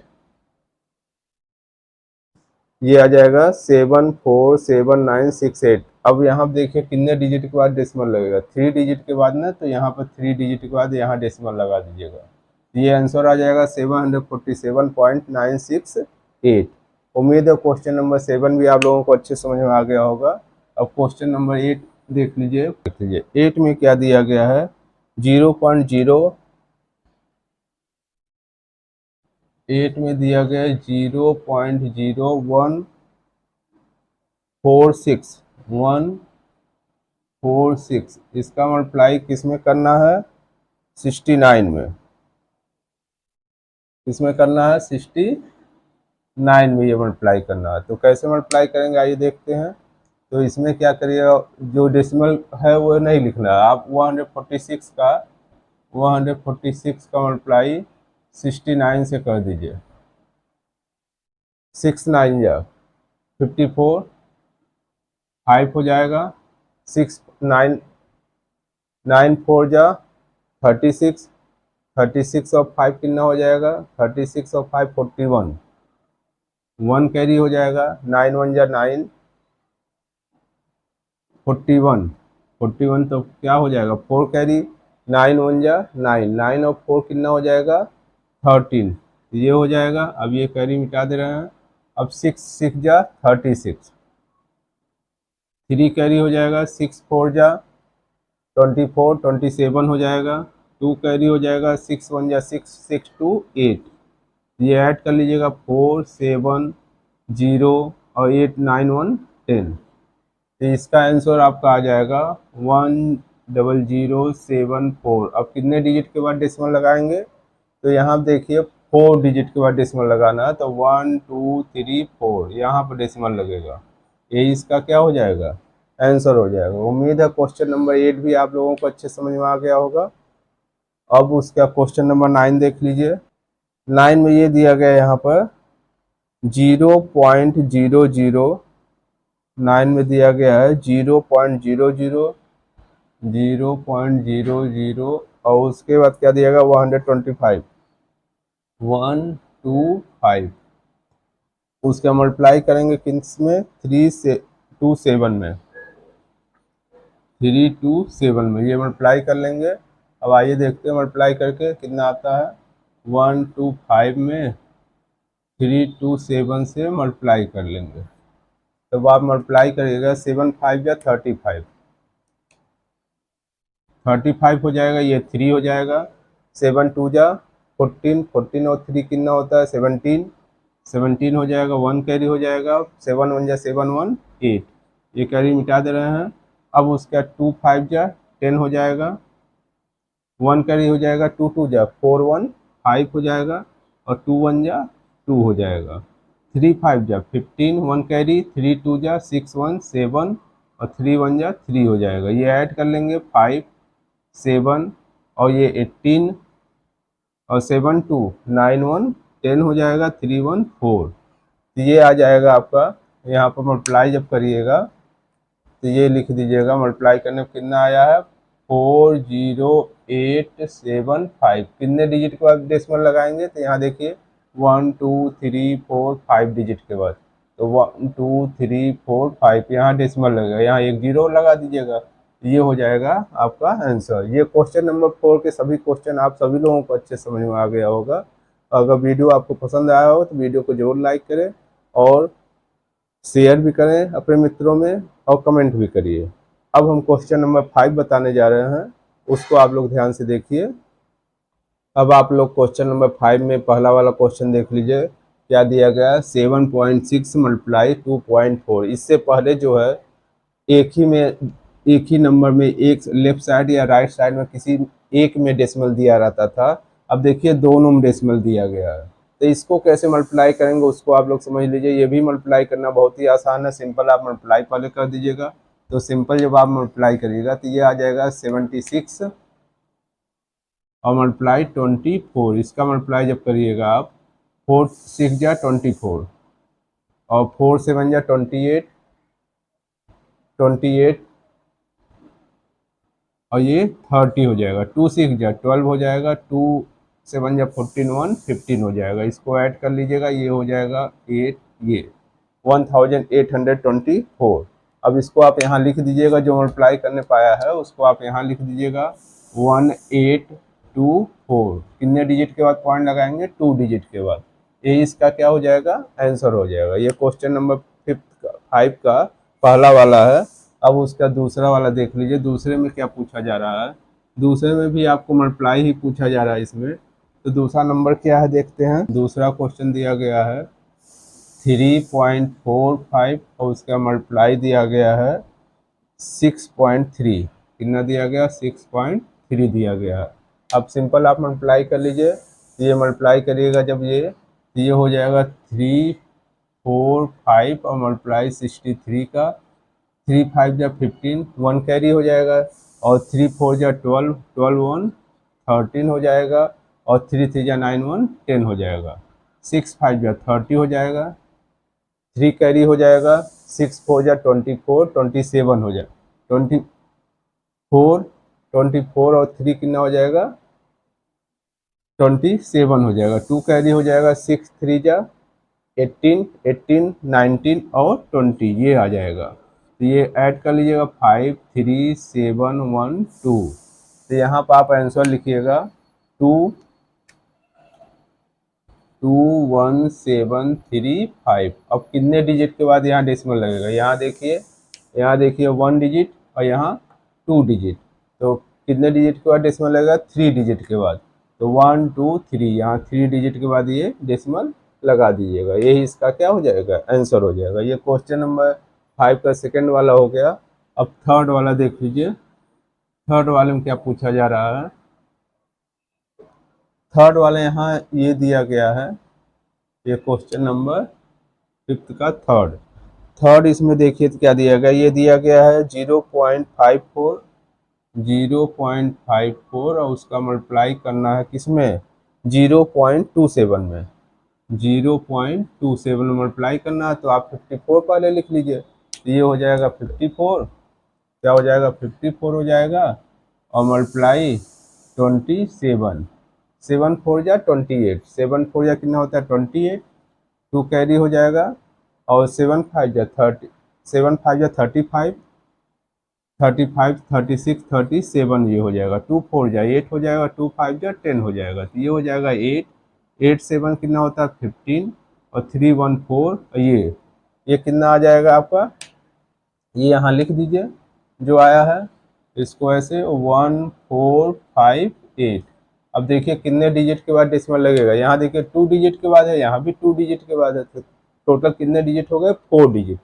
ये आ जाएगा 7 4 7 9 6 8। अब यहाँ देखिए कितने डिजिट के बाद डेसिमल लगेगा, 3 डिजिट के बाद ना, तो यहाँ पर 3 डिजिट के बाद यहाँ डेसिमल लगा दीजिएगा। ये आंसर आ जाएगा 747.968। उम्मीद है क्वेश्चन नंबर 7 भी आप लोगों को अच्छे समझ में आ गया होगा। अब क्वेश्चन नंबर 8 देख लीजिए। 8 में क्या दिया गया है, 8 में दिया गया है 0.0146, इसका मल्टीप्लाई किस में करना है, 69 में, इसमें करना है 69 में ये मल्टीप्लाई करना है। तो कैसे मल्टीप्लाई करेंगे आइए देखते हैं। तो इसमें क्या करिएगा, जो डेसिमल है वो नहीं लिखना है, आप 146 का मल्टीप्लाई 69 से कर दीजिए। 6 9 जा 54, 5 हो जाएगा, 6 9 9 4 जा 36, 36 और 5 कितना हो जाएगा, 36 और 5 41, 1 कैरी हो जाएगा, 9 1 जा 9, 41 41 तो क्या हो जाएगा, 4 कैरी, 9 1 जा 9, 9 और 4 कितना हो जाएगा, 13, ये हो जाएगा। अब ये कैरी मिटा दे रहे हैं। अब 6 6 जा 36, 3 कैरी हो जाएगा, 6 4 जा 24 27 हो जाएगा, 2 कैरी हो जाएगा, 6 1 जा 6 6 2 8, ये ऐड कर लीजिएगा, 4 7 0 और 8 9 1 10। तो इसका आंसर आपका आ जाएगा 10074। अब कितने डिजिट के बाद डेसिमल लगाएंगे, तो यहाँ देखिए 4 डिजिट के बाद डेसिमल लगाना है, तो 1 2 3 4 यहाँ पर डेसिमल लगेगा, ये इसका क्या हो जाएगा, आंसर हो जाएगा। उम्मीद है क्वेश्चन नंबर 8 भी आप लोगों को अच्छे समझ में आ गया होगा। अब उसका क्वेश्चन नंबर 9 देख लीजिए। 9 में ये दिया गया है यहाँ पर 0.00, 9 में दिया गया है 0.00 और उसके बाद क्या दिया गया 125 125, उसका मल्टीप्लाई करेंगे किस में, 3 से 2 7 में, 3 2 7 में ये मल्टीप्लाई कर लेंगे। अब आइए देखते हैं मल्टीप्लाई करके कितना आता है। 125 में 3 2 7 से मल्टीप्लाई कर लेंगे, तो आप मल्टीप्लाई करिएगा, 7 5 जा 35, 35 हो जाएगा, ये 3 हो जाएगा, 7 2 जा 14, 14 और 3 कितना होता है 17, 17 हो जाएगा, 1 कैरी हो जाएगा, 7 1 जा 7 1 8, ये कैरी मिटा दे रहे हैं। अब उसका 2 5 जा 10 हो जाएगा, 1 कैरी हो जाएगा, 2 2 जा 4 1 5 हो जाएगा और 2 1 जा 2 हो जाएगा, 3 5 जा 15, 1 कैरी, 3 2 जा 6 1 7 और 3 1 जा 3 हो जाएगा, ये ऐड कर लेंगे, 5 7 और ये 18 और 7 2 9 1 10 हो जाएगा, 3 1 4, तो ये आ जाएगा आपका। यहाँ पर मल्टीप्लाई जब करिएगा तो ये लिख दीजिएगा, मल्टीप्लाई करने में कितना आया है 40875। कितने डिजिट के बाद डेसिमल लगाएंगे, तो यहाँ देखिए 1 2 3 4 5 डिजिट के बाद, तो 1 2 3 4 5 यहाँ डेसिमल लगेगा, यहाँ एक जीरो लगा दीजिएगा, ये हो जाएगा आपका आंसर। ये क्वेश्चन नंबर 4 के सभी क्वेश्चन आप सभी लोगों को अच्छे समझ में आ गया होगा। अगर वीडियो आपको पसंद आया हो तो वीडियो को जरूर लाइक करें और शेयर भी करें अपने मित्रों में और कमेंट भी करिए। अब हम क्वेश्चन नंबर 5 बताने जा रहे हैं, उसको आप लोग ध्यान से देखिए। अब आप लोग क्वेश्चन नंबर 5 में पहला वाला क्वेश्चन देख लीजिए। क्या दिया गया 7.6 मल्टीप्लाई 2.4। इससे पहले जो है एक ही में एक ही नंबर में एक लेफ्ट साइड या राइट साइड में किसी एक में डेसिमल दिया रहता था। अब देखिए दोनों में डेसिमल दिया गया है, तो इसको कैसे मल्टीप्लाई करेंगे उसको आप लोग समझ लीजिए। ये भी मल्टीप्लाई करना बहुत ही आसान है, सिंपल आप मल्टीप्लाई पहले कर दीजिएगा। तो सिंपल जब आप मल्टीप्लाई करिएगा तो ये आ जाएगा 76 और मल्टीप्लाई 24। इसका मल्टीप्लाई जब करिएगा आप 4 6 जा 24 और 4 7 जा 28 28 और ये 30 हो जाएगा। 2 6 जा 12 हो जाएगा, 2 7 जा 14 1 15 हो जाएगा। इसको ऐड कर लीजिएगा, ये हो जाएगा 8 ये 1824। अब इसको आप यहाँ लिख दीजिएगा, जो मल्टीप्लाई करने पाया है उसको आप यहाँ लिख दीजिएगा 1824। कितने डिजिट के बाद पॉइंट लगाएंगे 2 डिजिट के बाद। ये इसका क्या हो जाएगा आंसर हो जाएगा। ये क्वेश्चन नंबर 5 का पहला वाला है। अब उसका दूसरा वाला देख लीजिए, दूसरे में क्या पूछा जा रहा है। दूसरे में भी आपको मल्टीप्लाई ही पूछा जा रहा है इसमें। तो दूसरा नंबर क्या है देखते हैं। दूसरा क्वेश्चन दिया गया है 3.45 और उसका मल्टीप्लाई दिया गया है 6.3। कितना दिया गया 6.3 दिया गया है। अब सिंपल आप मल्टीप्लाई कर लीजिए। ये मल्टीप्लाई करिएगा जब ये हो जाएगा 3 4 5 और मल्टीप्लाई 63 का 3 5 जा 15 1 कैरी हो जाएगा और 3 4 जा 12 12 1 13 हो जाएगा और 3 3 जा 9 1 10 हो जाएगा। 6 5 जा 30 हो जाएगा, 3 कैरी हो जाएगा, 6 4 जा 24 27 हो जाएगा, 24 और 3 कितना हो जाएगा 27 हो जाएगा। 2 कैरी हो जाएगा, 6 3 जा 18 18 19 और 20 ये आ जाएगा। तो ये ऐड कर लीजिएगा 5 3 7 1 2। तो यहाँ पर आप आंसर लिखिएगा 21735। अब कितने डिजिट के बाद यहाँ डेसिमल लगेगा, यहाँ देखिए 1 डिजिट और यहाँ 2 डिजिट। तो कितने डिजिट के बाद डेसिमल लगेगा 3 डिजिट के बाद। तो 1 2 3 यहाँ 3 डिजिट के बाद ये डेसिमल लगा दीजिएगा। यही इसका क्या हो जाएगा आंसर हो जाएगा। ये क्वेश्चन नंबर 5 का सेकंड वाला हो गया। अब थर्ड वाला देख लीजिए। थर्ड वाले में क्या पूछा जा रहा है। थर्ड वाले यहाँ ये दिया गया है, ये क्वेश्चन नंबर 5 का थर्ड इसमें देखिए तो क्या दिया गया। ये दिया गया है 0.54 और उसका मल्टीप्लाई करना है किसमें 0.27 में। 0.27 में मल्टीप्लाई करना है तो आप 54 पहले लिख लीजिए। तो ये हो जाएगा 54, क्या हो जाएगा 54 हो जाएगा और मल्टीप्लाई 27 7 4 जा 28 7 4 जा कितना होता है 28, 2 कैरी हो जाएगा और 7 5 जा 30 7 5 जा 35 35 36 37 ये हो जाएगा। 2 4 जा 8 हो जाएगा, 2 5 जा 10 हो जाएगा। तो ये हो जाएगा 8 8 7 कितना होता है 15 और 3 1 4 और ये कितना आ जाएगा आपका। ये यहाँ लिख दीजिए जो आया है, इसको ऐसे 1458। अब देखिए कितने डिजिट के बाद डेसिमल लगेगा। यहाँ देखिए 2 डिजिट के बाद है, यहाँ भी 2 डिजिट के बाद है। तो टोटल कितने डिजिट हो गए 4 डिजिट।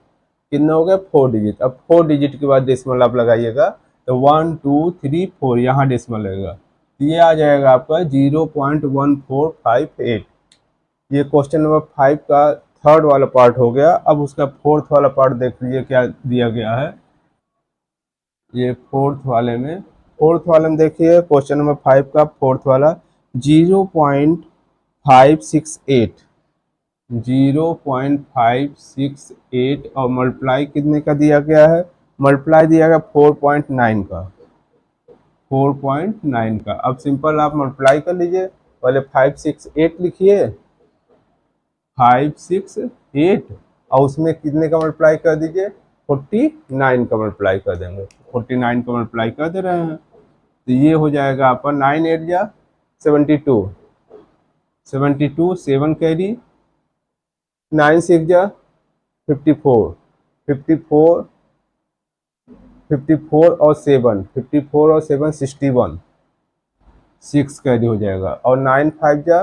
कितने हो गए 4 डिजिट। अब 4 डिजिट के बाद डेसिमल आप लगाइएगा तो 1 2 3 4 यहाँ डेसिमल लगेगा। तो ये आ जाएगा आपका 0.1458। ये क्वेश्चन नंबर 5 का थर्ड वाला पार्ट हो गया। अब उसका फोर्थ वाला पार्ट देख लीजिए क्या दिया गया है। ये फोर्थ वाले में देखिए क्वेश्चन नंबर 5 का फोर्थ वाला 0.568 और मल्टीप्लाई कितने का दिया गया है। मल्टीप्लाई दिया गया 4.9 का 4.9 का। अब सिंपल आप मल्टीप्लाई कर लीजिए। पहले 568 लिखिए 568 और उसमें कितने का मल्टीप्लाई कर दीजिए 49 का मल्टीप्लाई कर देंगे। 49 का मल्टीप्लाई कर दे रहे हैं तो ये हो जाएगा आपका 9 8 जा 72 7 कैरी 9 6 जा 54 और 7 61 6 कैरी हो जाएगा और 9 5 जा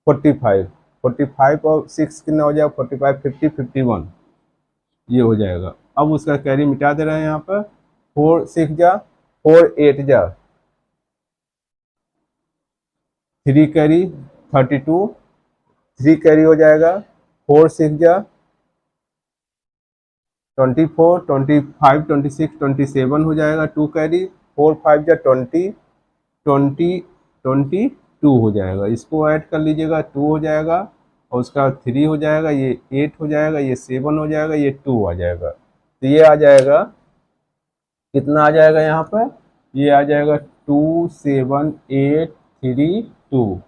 45 45 और 6 कितना हो जाएगा, 45, 50, 51 ये हो जाएगा। अब उसका कैरी मिटा दे रहे हैं यहाँ पर, 4 6 जा 4 8 जा 3 कैरी 32, 3 कैरी हो जाएगा, 4 6 जा 24, 25 26 27 हो जाएगा, 2 कैरी 4 5 जा 20 20 22 हो जाएगा। इसको ऐड कर लीजिएगा, 2 हो जाएगा और उसका 3 हो जाएगा, ये 8 हो जाएगा, ये 7 हो जाएगा, ये 2 आ जाएगा। तो ये आ जाएगा कितना आ जाएगा यहाँ पर, ये आ जाएगा 2 7 8 3 2।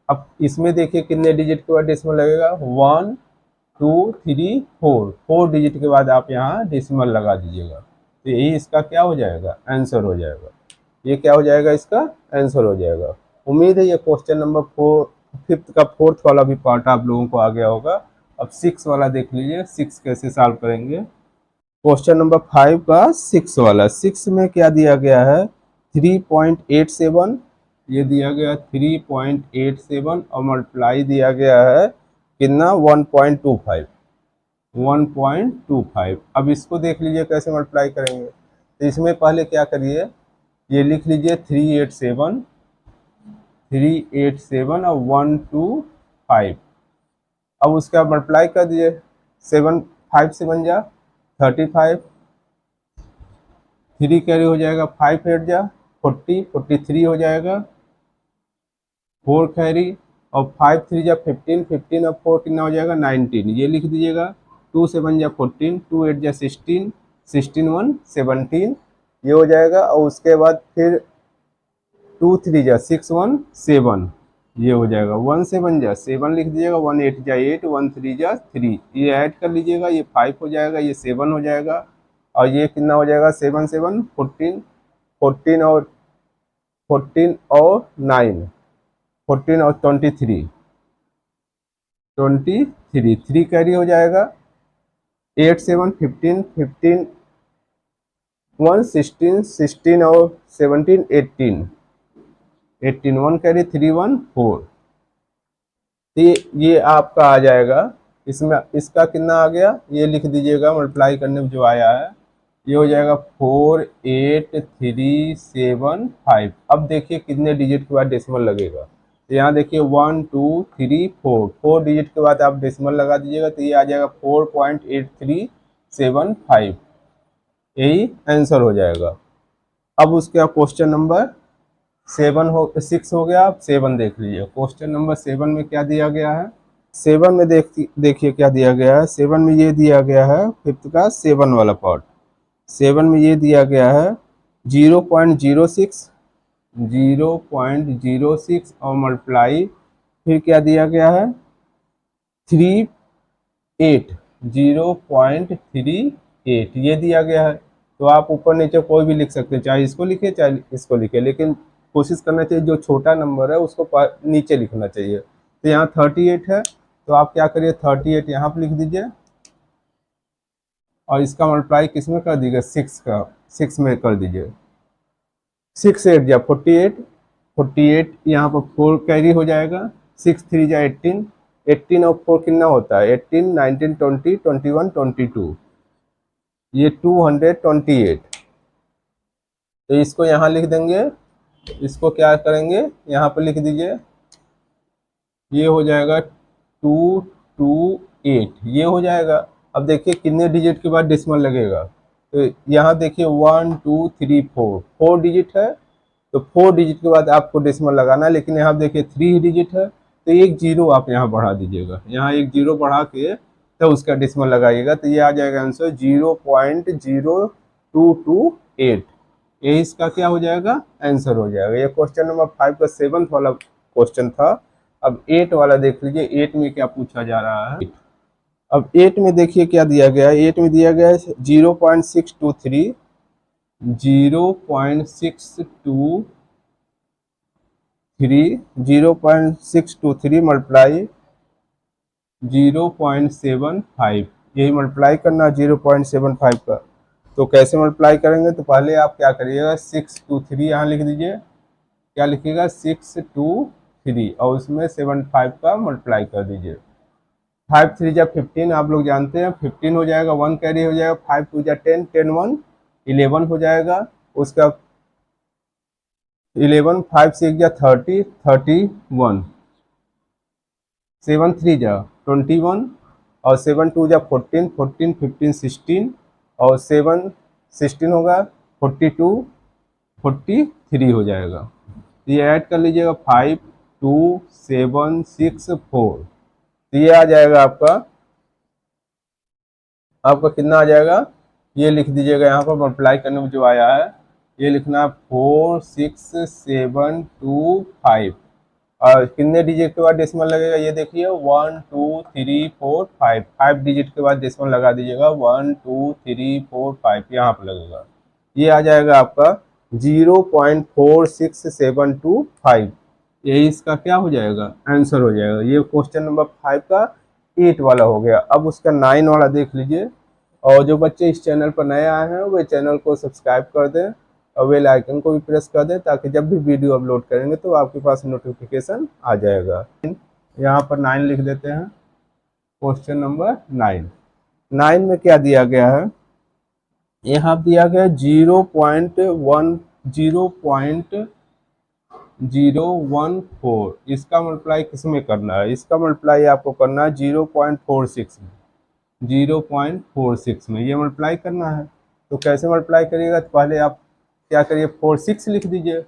अब इसमें देखिए कितने डिजिट के बाद डेसिमल लगेगा, 1 2 3 4, 4 डिजिट के बाद आप यहाँ डेसिमल लगा दीजिएगा। तो यही इसका क्या हो जाएगा, आंसर हो जाएगा। ये क्या हो जाएगा, इसका आंसर हो जाएगा। उम्मीद है ये क्वेश्चन नंबर 5th का 4th वाला भी पार्ट आप लोगों को आ गया होगा। अब 6 वाला देख लीजिए, 6 कैसे सॉल्व करेंगे। क्वेश्चन नंबर 5 का 6 वाला, 6 में क्या दिया गया है, 3.87 ये दिया गया 3.87 और मल्टीप्लाई दिया गया है कितना 1.25 1.25। अब इसको देख लीजिए कैसे मल्टीप्लाई करेंगे। तो इसमें पहले क्या करिए, ये लिख लीजिए 387 और 125। अब उसका मल्टीप्लाई कर दीजिए, 7 5 7 जा 35, 3 कैरी हो जाएगा, 5 8 जा 40 43 हो जाएगा, 4 कैरी और 5 3 जा 15 15 और 4 कितना हो जाएगा 19, ये लिख दीजिएगा। 2 7 जा 14, 2 8 जा 16, 16 1 17 ये हो जाएगा। और उसके बाद फिर 2 3 जा 6 1 7 ये हो जाएगा, 1 7 जा 7 लिख दीजिएगा, 1 8 जा 8, 1 3 जा 3 ये ऐड कर लीजिएगा, ये 5 हो जाएगा, ये 7 हो जाएगा और ये कितना हो जाएगा 7 7 14 14 और 14 और 9 14 और 23 3 कैरी हो जाएगा, 8 7 15 15 1 16 16 और 17 18 18 1 कैरी 3 1 4। ये आपका आ जाएगा। इसमें इसका कितना आ गया ये लिख दीजिएगा, मल्टीप्लाई करने में जो आया है ये हो जाएगा 4 8 3 7 5। अब देखिए कितने डिजिट के बाद डेसिमल लगेगा। तो यहाँ देखिए 1 2 3 4, 4 डिजिट के बाद आप डेसिमल लगा दीजिएगा तो ये आ जाएगा 4.8375। यही आंसर हो जाएगा। अब उसका क्वेश्चन नंबर 6 हो गया। आप 7 देख लीजिए। क्वेश्चन नंबर 7 में क्या दिया गया है, 7 में देखिए क्या दिया गया है। 7 में ये दिया गया है 5th का 7 वाला पार्ट। 7 में ये दिया गया है 0.06 और मल्टीप्लाई फिर क्या दिया गया है 0.38 ये दिया गया है। तो आप ऊपर नीचे कोई भी लिख सकते हैं, चाहे इसको लिखे चाहे इसको लिखे, लेकिन कोशिश करना चाहिए जो छोटा नंबर है उसको नीचे लिखना चाहिए। तो यहाँ 38 है तो आप क्या करिए 38 यहाँ पर लिख दीजिए और इसका मल्टीप्लाई किस में कर दीजिए 6 में कर दीजिए। 6 8 जा 48 यहाँ पर 4 कैरी हो जाएगा, 6 3 जा 18 और 4 कितना होता है 18 19 20 21 22 ये 228। तो इसको यहाँ लिख देंगे, इसको क्या करेंगे यहाँ पर लिख दीजिए, ये हो जाएगा 228 ये हो जाएगा। अब देखिए कितने डिजिट के बाद डेसिमल लगेगा। तो यहाँ देखिए 1 2 3 4 डिजिट है तो 4 डिजिट के बाद आपको डेसिमल लगाना है, लेकिन यहाँ देखिए 3 डिजिट है तो एक जीरो आप यहाँ बढ़ा दीजिएगा, यहाँ एक जीरो बढ़ा के तो उसका डेसिमल लगाइएगा। तो ये आ जाएगा आंसर 0.0228। ये इसका क्या हो जाएगा आंसर हो जाएगा। ये क्वेश्चन नंबर 5 का 7th वाला क्वेश्चन था। अब 8 वाला देख लीजिए, 8 में क्या पूछा जा रहा है। अब 8 में देखिए क्या दिया गया है। 8 में दिया गया है 0.623 मल्टीप्लाई 0.75 यही मल्टीप्लाई करना 0.75 का। तो कैसे मल्टीप्लाई करेंगे, तो पहले आप क्या करिएगा 623 यहाँ लिख दीजिए, क्या लिखिएगा 623 और उसमें 75 का मल्टीप्लाई कर दीजिए। 5 3 जा 15, आप लोग जानते हैं 15 हो जाएगा, 1 कैरी हो जाएगा, 5 2 जा 10, 10 1 11 हो जाएगा। उसका 11 5 6 जा 30, 31, 7 3 जा 21, और 7 2 जा 14, 14 15 16, और 7 16 होगा 42, 43 हो जाएगा। तो ये ऐड कर लीजिएगा 5 2 7 6 4, तो ये आ जाएगा आपका कितना आ जाएगा, ये लिख दीजिएगा यहाँ पर मल्टीप्लाई करने में जो आया है, ये लिखना 4 6 7 2 5, और कितने डिजिट के बाद डेसिमल लगेगा ये देखिए 1 2 3 4 5, 5 डिजिट के बाद डेसिमल लगा दीजिएगा 1 2 3 4 5, यहाँ पर लगेगा। ये आ जाएगा आपका 0.46725, यही इसका क्या हो जाएगा, आंसर हो जाएगा। ये क्वेश्चन नंबर 5 का 8 वाला हो गया। अब उसका 9 वाला देख लीजिए, और जो बच्चे इस चैनल पर नए आए हैं वे चैनल को सब्सक्राइब कर दें और बेल आइकन को भी प्रेस कर दें, ताकि जब भी वीडियो अपलोड करेंगे तो आपके पास नोटिफिकेशन आ जाएगा। यहाँ पर 9 लिख देते हैं, क्वेश्चन नंबर 9। 9 में क्या दिया गया है, यहाँ दिया गया 0.014, इसका मल्टीप्लाई किस में करना है, इसका मल्टीप्लाई आपको करना है 0.46 में, 0.46 में ये मल्टीप्लाई करना है। तो कैसे मल्टीप्लाई करिएगा, तो पहले आप क्या करिए 46 लिख दीजिए,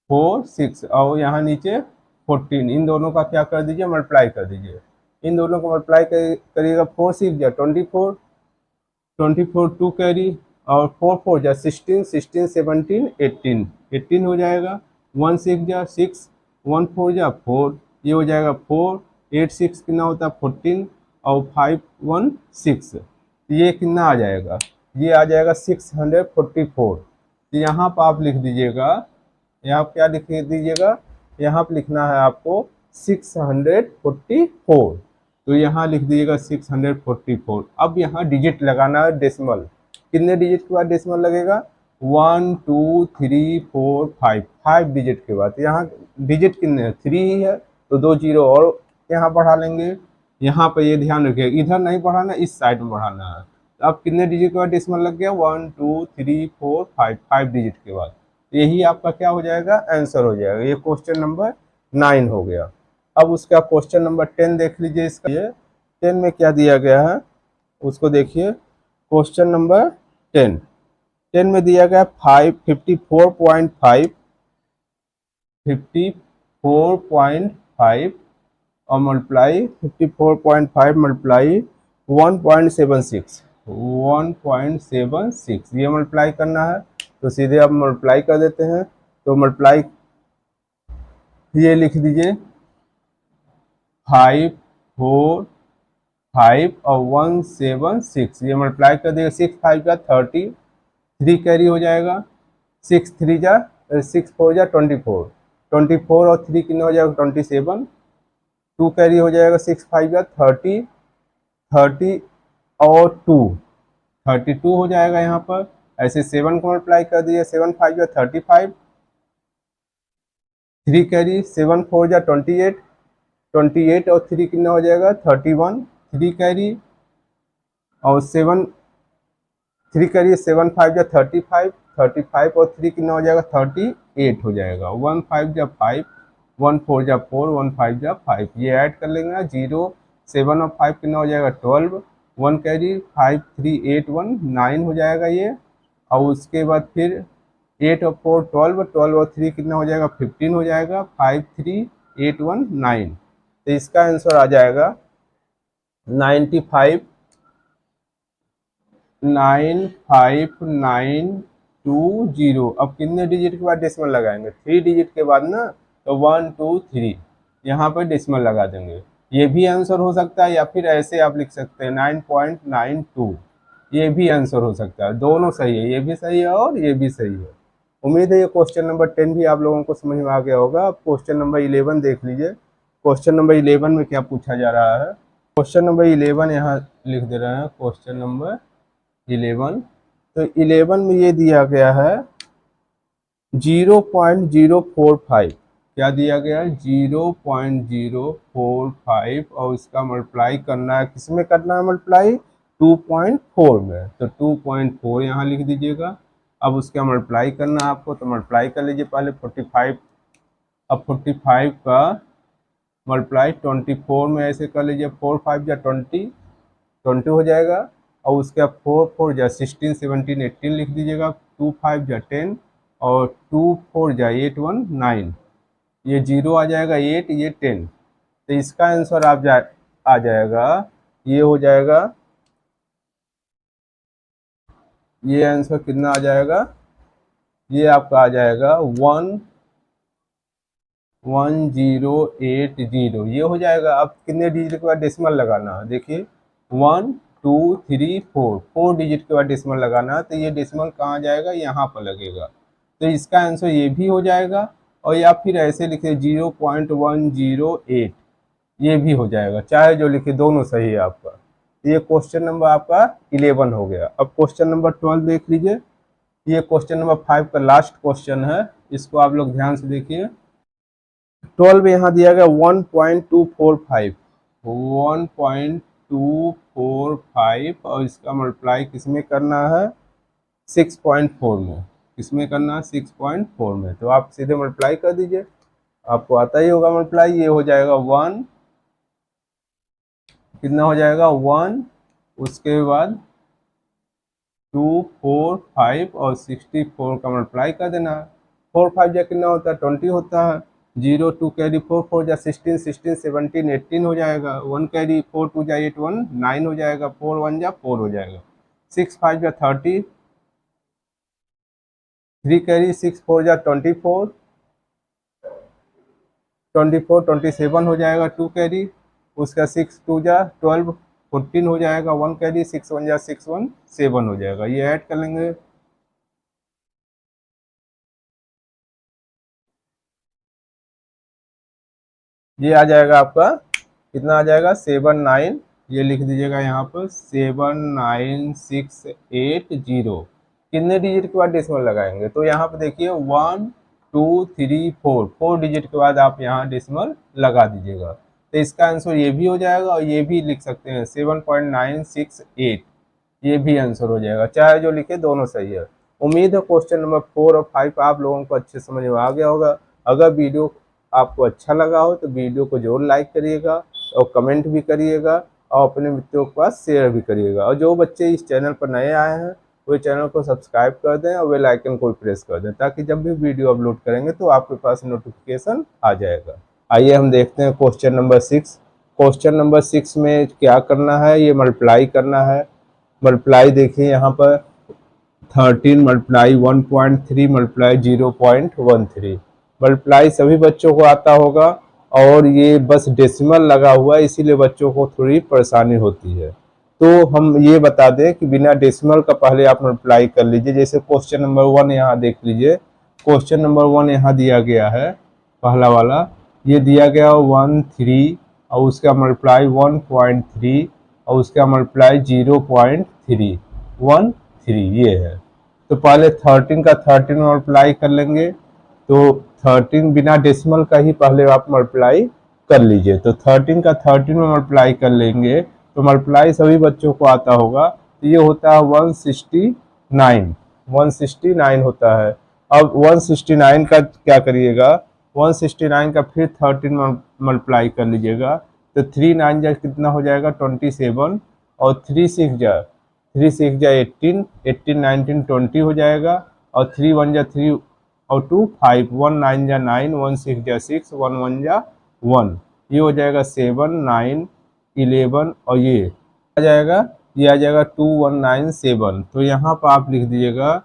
46, और यहाँ नीचे 14, इन दोनों का क्या कर दीजिए, मल्टीप्लाई कर दीजिए। इन दोनों को मल्टीप्लाई करिएगा 4 6 जा 24, 24 2 कैरी, और 4 4 जा 16, 16 17 18, 18 हो जाएगा। 1 6 जा 6, 1 4 जा 4, ये हो जाएगा 4, 8 6 कितना होता है 14, और 5 1 6, ये कितना आ जाएगा, ये आ जाएगा 644। तो यहाँ पर आप लिख दीजिएगा, यहाँ पर क्या लिख दीजिएगा, यहाँ पर लिखना है आपको 644, तो यहाँ लिख दीजिएगा 644। अब यहाँ डिजिट लगाना है, डेसिमल, कितने डिजिट के बाद डेसिमल लगेगा, 1 2 3 4 5, 5 डिजिट के बाद। यहाँ डिजिट कितने हैं, 3 ही है, तो 2 जीरो और यहाँ बढ़ा लेंगे। यहाँ पे ये ध्यान रखिएगा, इधर नहीं बढ़ाना, इस साइड में बढ़ाना है। तो अब कितने डिजिट के बाद डेसिमल लग गया, 1 2 3 4 5, 5 डिजिट के बाद। यही आपका क्या हो जाएगा, आंसर हो जाएगा। ये क्वेश्चन नंबर 9 हो गया। अब उसका क्वेश्चन नंबर 10 देख लीजिए। इसका ये 10 में क्या दिया गया है उसको देखिए। क्वेश्चन नंबर 10, 10 में दिया गया 54.5, 54.5 और मल्टीप्लाई 54.5 मल्टीप्लाई 1.76, 1.76, ये मल्टीप्लाई करना है। तो सीधे आप मल्टीप्लाई कर देते हैं। तो मल्टीप्लाई ये लिख दीजिए 5 4 5 और 176, ये मल्टीप्लाई कर देगा। 6 5 का 30, 3 कैरी हो जाएगा, 6 3 जा 6 4 जा 24, 24 और 3 कितना हो जाएगा 27, 2 कैरी हो जाएगा, 6 5 का 30, 30 और 2 32 हो जाएगा। यहाँ पर ऐसे 7 को मल्टीप्लाई कर दिए, 7 5 का 35, 3 कैरी, 7 4 जा 28, 28 और 3 कितना हो जाएगा 31, 3 कैरी और 7 3 कैरी, 7 5 जा 35, 35 और 3 कितना हो जाएगा 38 हो जाएगा। 1 5 जा 5, 1 4 जा 4, 1 5 जा 5, ये ऐड कर लेंगे। 0 7 और 5 कितना हो जाएगा 12, 1 कैरी, 5 3 8 1 9 हो जाएगा ये। और उसके बाद फिर 8 और 4 12, 12 और 3 कितना हो जाएगा 15 हो जाएगा। 5 3 8 1 9, तो इसका आंसर आ जाएगा 95 95920। अब कितने डिजिट के बाद डेसिमल लगाएंगे, 3 डिजिट के बाद ना, तो 1 2 3 यहाँ पर डेसिमल लगा देंगे। ये भी आंसर हो सकता है, या फिर ऐसे आप लिख सकते हैं 9.92, ये भी आंसर हो सकता है। दोनों सही है, ये भी सही है और ये भी सही है। उम्मीद है ये क्वेश्चन नंबर 10 भी आप लोगों को समझ में आ गया होगा। अब क्वेश्चन नंबर 11 देख लीजिए। क्वेश्चन नंबर 11 में क्या पूछा जा रहा है। क्वेश्चन नंबर 11 यहाँ लिख दे रहे हैं, क्वेश्चन नंबर 11। तो 11 में ये दिया गया है 0.045, क्या दिया गया है 0.045 और इसका मल्टीप्लाई करना है, किस में करना है मल्टीप्लाई 2.4 में, तो 2.4 यहाँ लिख दीजिएगा। अब उसका मल्टीप्लाई करना है आपको, तो मल्टीप्लाई कर लीजिए पहले 45, अब 45 का मल्टीप्लाई 24 में ऐसे कर लीजिए, 4 5 या 20 हो जाएगा, और उसके बाद 4 4 जा 16 17 18 लिख दीजिएगा, 2 5 जा 10 और 2 4 जा 8 1 9, ये 0 आ जाएगा 8, ये 10, तो इसका आंसर आ जाएगा, ये हो जाएगा, ये आंसर कितना आ जाएगा, ये आपका आ जाएगा 11080, ये हो जाएगा। अब कितने डिजिट के बाद डेसिमल लगाना है, देखिए 1 2 3 4, 4 डिजिट के बाद डेसिमल लगाना है, तो ये डेसिमल कहाँ जाएगा, यहाँ पर लगेगा, तो इसका आंसर ये भी हो जाएगा। और या फिर ऐसे लिखे 0.108, ये भी हो जाएगा, चाहे जो लिखे दोनों सही है आपका। ये क्वेश्चन नंबर आपका 11 हो गया। अब क्वेश्चन नंबर 12 देख लीजिए, ये क्वेश्चन नंबर 5 का लास्ट क्वेश्चन है, इसको आप लोग ध्यान से देखिए। 12 यहाँ दिया गया 1.245, 1.245 और इसका मल्टीप्लाई किस में करना है 6.4 में, किसमें करना है 6.4 में, तो आप सीधे मल्टीप्लाई कर दीजिए, आपको आता ही होगा मल्टीप्लाई, ये हो जाएगा 1, कितना हो जाएगा 1, उसके बाद 2 4 5 और 64 का मल्टीप्लाई कर देना है, 4 5 जा कितना होता है 20 होता है, 0 2 कैरी 4 4 जा 16 16 17 18 हो जाएगा, 1 कैरी 4 2 जा 8 1 9 हो जाएगा, 4 1 जा 4 हो जाएगा, 6 5 जा 30, 3 कैरी 6 4 जा 24 24 27 हो जाएगा, 2 कैरी, उसका 6 2 जा 12 14 हो जाएगा, 1 कैरी 6 1 जा 6 1 7 हो जाएगा, ये ऐड कर लेंगे, ये आ जाएगा आपका कितना आ जाएगा 7 9, ये लिख दीजिएगा यहाँ पर 79680, कितने डिजिट के बाद डेसिमल लगाएंगे, तो यहाँ पर देखिए 1 2 3 4, 4 डिजिट के बाद आप यहाँ डेसिमल लगा दीजिएगा, तो इसका आंसर ये भी हो जाएगा, और ये भी लिख सकते हैं 7.968, ये भी आंसर हो जाएगा, चाहे जो लिखे दोनों सही है। उम्मीद है क्वेश्चन नंबर 4 और 5 आप लोगों को अच्छे समझ में आ गया होगा। अगर वीडियो आपको अच्छा लगा हो तो वीडियो को जरूर लाइक करिएगा और कमेंट भी करिएगा और अपने मित्रों के पास शेयर भी करिएगा, और जो बच्चे इस चैनल पर नए आए हैं वो चैनल को सब्सक्राइब कर दें और बेल आइकन को प्रेस कर दें, ताकि जब भी वीडियो अपलोड करेंगे तो आपके पास नोटिफिकेशन आ जाएगा। आइए हम देखते हैं क्वेश्चन नंबर 6। क्वेश्चन नंबर 6 में क्या करना है, ये मल्टीप्लाई करना है। मल्टीप्लाई देखिए यहाँ पर 13 मल्टीप्लाई 1.3 मल्टीप्लाई 0.13, मल्टीप्लाई सभी बच्चों को आता होगा, और ये बस डेसिमल लगा हुआ है इसीलिए बच्चों को थोड़ी परेशानी होती है। तो हम ये बता दें कि बिना डेसिमल का पहले आप मल्टीप्लाई कर लीजिए, जैसे क्वेश्चन नंबर 1 यहाँ देख लीजिए, क्वेश्चन नंबर 1 यहाँ दिया गया है, पहला वाला ये दिया गया 13 और उसका मल्टीप्लाई 1.3 और उसका मल्टीप्लाई 0.313, ये है। तो पहले 13 का 13 मल्टीप्लाई कर लेंगे, तो 13 बिना डेसिमल का ही पहले आप मल्टीप्लाई कर लीजिए, तो 13 का 13 में मल्टीप्लाई कर लेंगे, तो मल्टीप्लाई सभी बच्चों को आता होगा, तो ये होता है 169 होता है। अब 169 का क्या करिएगा, 169 का फिर 13 मल्टीप्लाई कर लीजिएगा, तो 3 9 जा कितना हो जाएगा 27, और 3 6 जा 18 18 19 20 हो जाएगा, और 3 1 जा 3 और 2 5 1 9 जा 9 1 6 जा 6 1 1 जा 1, ये हो जाएगा 7 9 11, और ये आ जाएगा 2197, तो यहाँ पर आप लिख दीजिएगा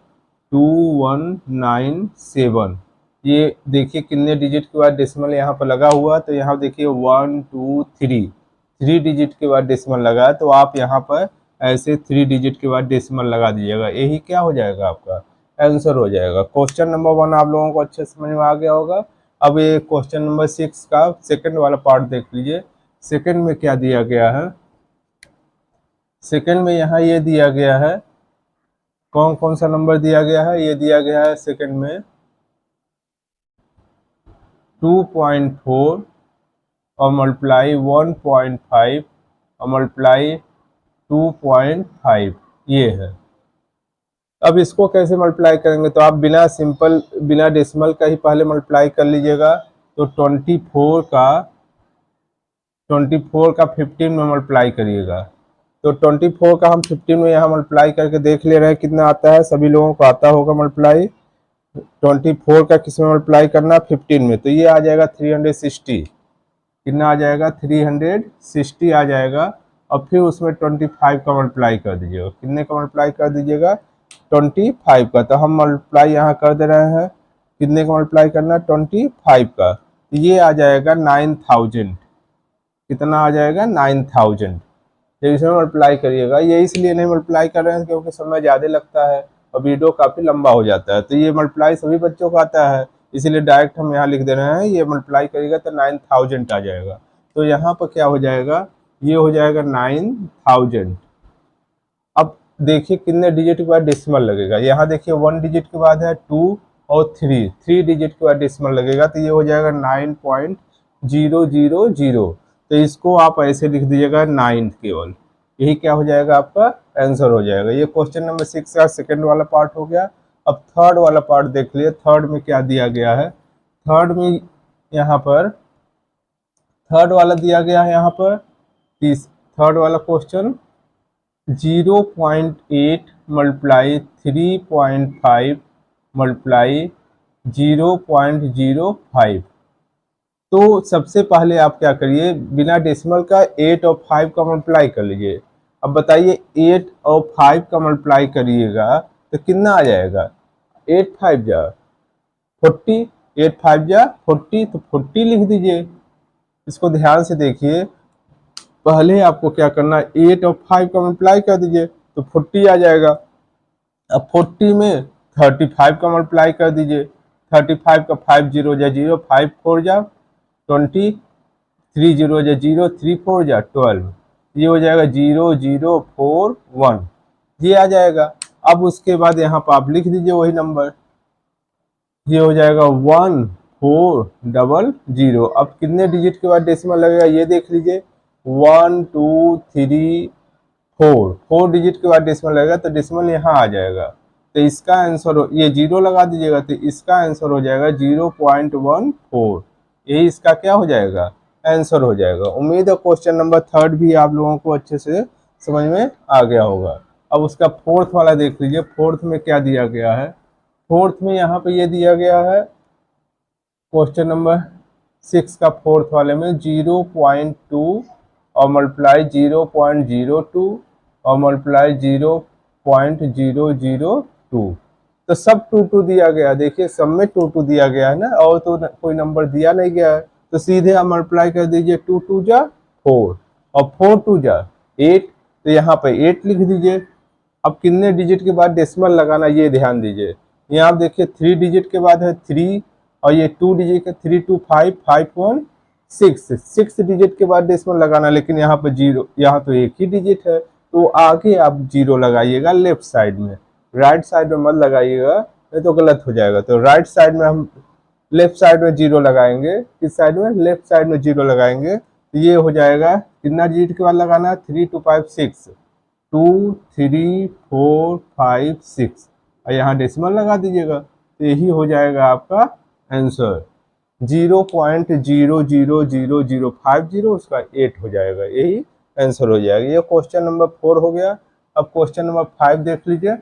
2197। ये देखिए कितने डिजिट के बाद डेसिमल यहाँ पर लगा हुआ, तो यहाँ देखिए 1 2 3 डिजिट के बाद डेसिमल लगा, तो आप यहाँ पर ऐसे 3 डिजिट के बाद डेसिमल लगा दीजिएगा, यही क्या हो जाएगा आपका आंसर हो जाएगा। क्वेश्चन नंबर 1 आप लोगों को अच्छे समझ में आ गया होगा। अब ये क्वेश्चन नंबर 6 का सेकंड वाला पार्ट देख लीजिए। सेकंड में क्या दिया गया है, सेकंड में यहाँ ये दिया गया है, कौन कौन सा नंबर दिया गया है, ये दिया गया है सेकंड में 2.4 और मल्टीप्लाई 1.5 और मल्टीप्लाई 2.5, ये है। अब इसको कैसे मल्टीप्लाई करेंगे, तो आप बिना डेसिमल का ही पहले मल्टीप्लाई कर लीजिएगा। तो 24 का 15 में मल्टीप्लाई करिएगा। तो 24 का हम 15 में यहाँ मल्टीप्लाई करके देख ले रहे हैं कितना आता है। सभी लोगों को आता होगा मल्टीप्लाई। 24 का किस में मल्टीप्लाई करना, 15 में, तो ये आ जाएगा 360। कितना आ जाएगा, 360 आ जाएगा। और फिर उसमें 25 का मल्टीप्लाई कर दीजिएगा। कितने का मल्टीप्लाई कर दीजिएगा, 25 का। तो हम मल्टीप्लाई यहाँ कर दे रहे हैं। कितने का मल्टीप्लाई करना, 25 का। ये आ जाएगा 9000। कितना आ जाएगा, 9000। जब इसमें मल्टीप्लाई करिएगा, ये इसलिए नहीं मल्टीप्लाई कर रहे हैं क्योंकि समय ज़्यादा लगता है और वीडियो काफ़ी लंबा हो जाता है। तो ये मल्टीप्लाई सभी बच्चों को आता है, इसीलिए डायरेक्ट हम यहाँ लिख दे रहे हैं। ये मल्टीप्लाई करिएगा तो 9000 आ जाएगा। तो यहाँ पर क्या हो जाएगा, ये हो जाएगा 9000। अब देखिए कितने डिजिट के बाद डेसिमल लगेगा। यहाँ देखिए 1 डिजिट के बाद है 2 और 3 डिजिट के बाद डेसिमल लगेगा। तो ये हो जाएगा 9.000। तो इसको आप ऐसे लिख दीजिएगा 9 केवल। यही क्या हो जाएगा, आपका आंसर हो जाएगा। ये क्वेश्चन नंबर 6 का सेकंड वाला पार्ट हो गया। अब थर्ड वाला पार्ट देख लिए। थर्ड में क्या दिया गया है, थर्ड में यहाँ पर थर्ड वाला दिया गया है। यहाँ पर थर्ड वाला क्वेश्चन 0.8 मल्टीप्लाई 3.5 मल्टीप्लाई 0.05। तो सबसे पहले आप क्या करिए, बिना डेसिमल का 8 और 5 का मल्टीप्लाई कर लीजिए। अब बताइए 8 और 5 का मल्टीप्लाई करिएगा तो कितना आ जाएगा, 8 5 जा 40, 8 5 जा 40, तो 40 लिख दीजिए। इसको ध्यान से देखिए, पहले आपको क्या करना है, 8 और 5 का मल्टीप्लाई कर दीजिए तो 40 आ जाएगा। अब 40 में 35 का मल्टीप्लाई कर दीजिए। 35 का 5 0 जा 0, 5 4 जा 20, 3 0 जा 0, 3 4 जा 12। ये हो जाएगा 0 0 4 1, ये आ जाएगा। अब उसके बाद यहाँ पर आप लिख दीजिए वही नंबर। ये हो जाएगा 1 4 0 0। अब कितने डिजिट के बाद डेसिमल लगेगा ये देख लीजिए। 1 2 3 4 डिजिट के बाद डेसिमल लगेगा तो डेसिमल यहाँ आ जाएगा। तो इसका आंसर, ये 0 लगा दीजिएगा तो इसका आंसर हो जाएगा 0.14। यही इसका क्या हो जाएगा, आंसर हो जाएगा। उम्मीद है क्वेश्चन नंबर थर्ड भी आप लोगों को अच्छे से समझ में आ गया होगा। अब उसका फोर्थ वाला देख लीजिए। फोर्थ में क्या दिया गया है, फोर्थ में यहाँ पे ये दिया गया है क्वेश्चन नंबर 6 का फोर्थ वाले में 0.2 और मल्टीप्लाई 0.02 और मल्टीप्लाई 0.002। तो सब 2 दिया गया। देखिए सब में 2 दिया गया है ना, और तो कोई नंबर दिया नहीं गया है। तो सीधे आप मल्टीप्लाई कर दीजिए। 2 2 जा 4 और 4 2 जा 8, तो यहाँ पे 8 लिख दीजिए। अब कितने डिजिट के बाद डेसिमल लगाना ये ध्यान दीजिए। यहाँ आप देखिए 3 डिजिट के बाद है 3 और ये 2 डिजिट के 3 2 5 5 1 6 डिजिट के बाद डेसिमल लगाना। लेकिन यहाँ पर 0, यहाँ तो एक ही डिजिट है तो आगे आप 0 लगाइएगा लेफ्ट साइड में, राइट साइड में मत लगाइएगा, नहीं तो गलत हो जाएगा। तो राइट साइड में हम लेफ्ट साइड में 0 लगाएंगे। किस साइड में, लेफ्ट साइड में 0 लगाएंगे। तो ये हो जाएगा कितना डिजिट के बाद लगाना, 3 2 5 6, 2 3 4 5 6 और यहाँ डेसिमल लगा दीजिएगा। तो यही हो जाएगा आपका आंसर 0.000050, उसका 8 हो जाएगा। यही आंसर हो जाएगा। ये क्वेश्चन नंबर 4 हो गया। अब क्वेश्चन नंबर 5 देख लीजिए।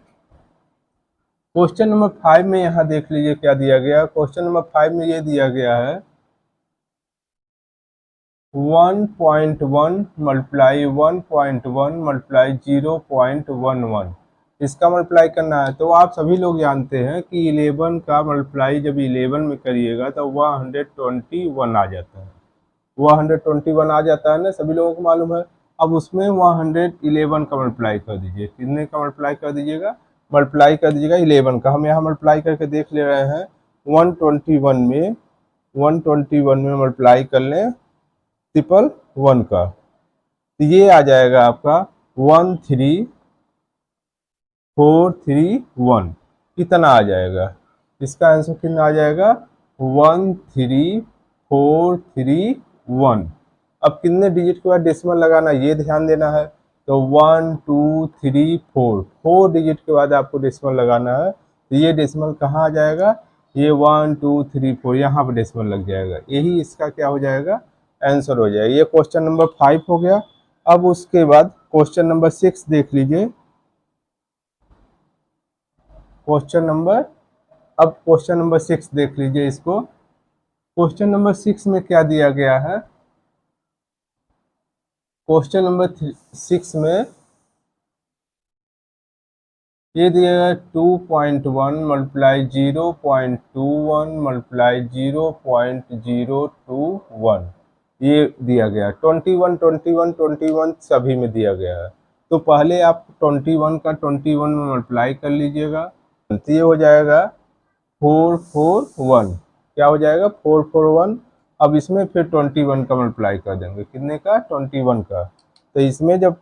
क्वेश्चन नंबर 5 में यहाँ देख लीजिए क्या दिया गया। क्वेश्चन नंबर 5 में ये दिया गया है 1.1 मल्टीप्लाई 1.1 मल्टीप्लाई 0.11, इसका मल्टीप्लाई करना है। तो आप सभी लोग जानते हैं कि 11 का मल्टीप्लाई जब 11 में करिएगा तो 121 आ जाता है। 121 आ जाता है ना, सभी लोगों को मालूम है। अब उसमें 111 का मल्टीप्लाई कर दीजिए। कितने का मल्टीप्लाई कर दीजिएगा, मल्टीप्लाई कर दीजिएगा 11 का। हम यहाँ मल्टीप्लाई करके देख ले रहे हैं। 121 में मल्टीप्लाई कर लें 111 का, तो ये आ जाएगा आपका 13431। कितना आ जाएगा, इसका आंसर कितना आ जाएगा 13431। 431। अब कितने डिजिट के बाद डेसिमल लगाना ये ध्यान देना है। तो 1 2 3 4, 4 डिजिट के बाद आपको डेसिमल लगाना है। तो ये डेसिमल कहाँ आ जाएगा, ये 1 2 3 4 यहाँ पर डेसिमल लग जाएगा, यही इसका क्या हो जाएगा, आंसर हो जाएगा। ये क्वेश्चन नंबर 5 हो गया। अब उसके बाद क्वेश्चन नंबर 6 देख लीजिए। क्वेश्चन नंबर अब क्वेश्चन नंबर 6 देख लीजिए इसको। क्वेश्चन नंबर 6 में क्या दिया गया है, क्वेश्चन नंबर 6 में ये दिया गया 2.1 मल्टीप्लाई 0.21 मल्टीप्लाई 0.021, ये दिया गया 21 21 21 सभी में दिया गया है। तो पहले आप 21 का 21 में मल्टीप्लाई कर लीजिएगा, तो ये हो जाएगा 441, क्या हो जाएगा 441। अब इसमें फिर 21 का मल्टीप्लाई कर देंगे, कितने का 21 का। तो इसमें जब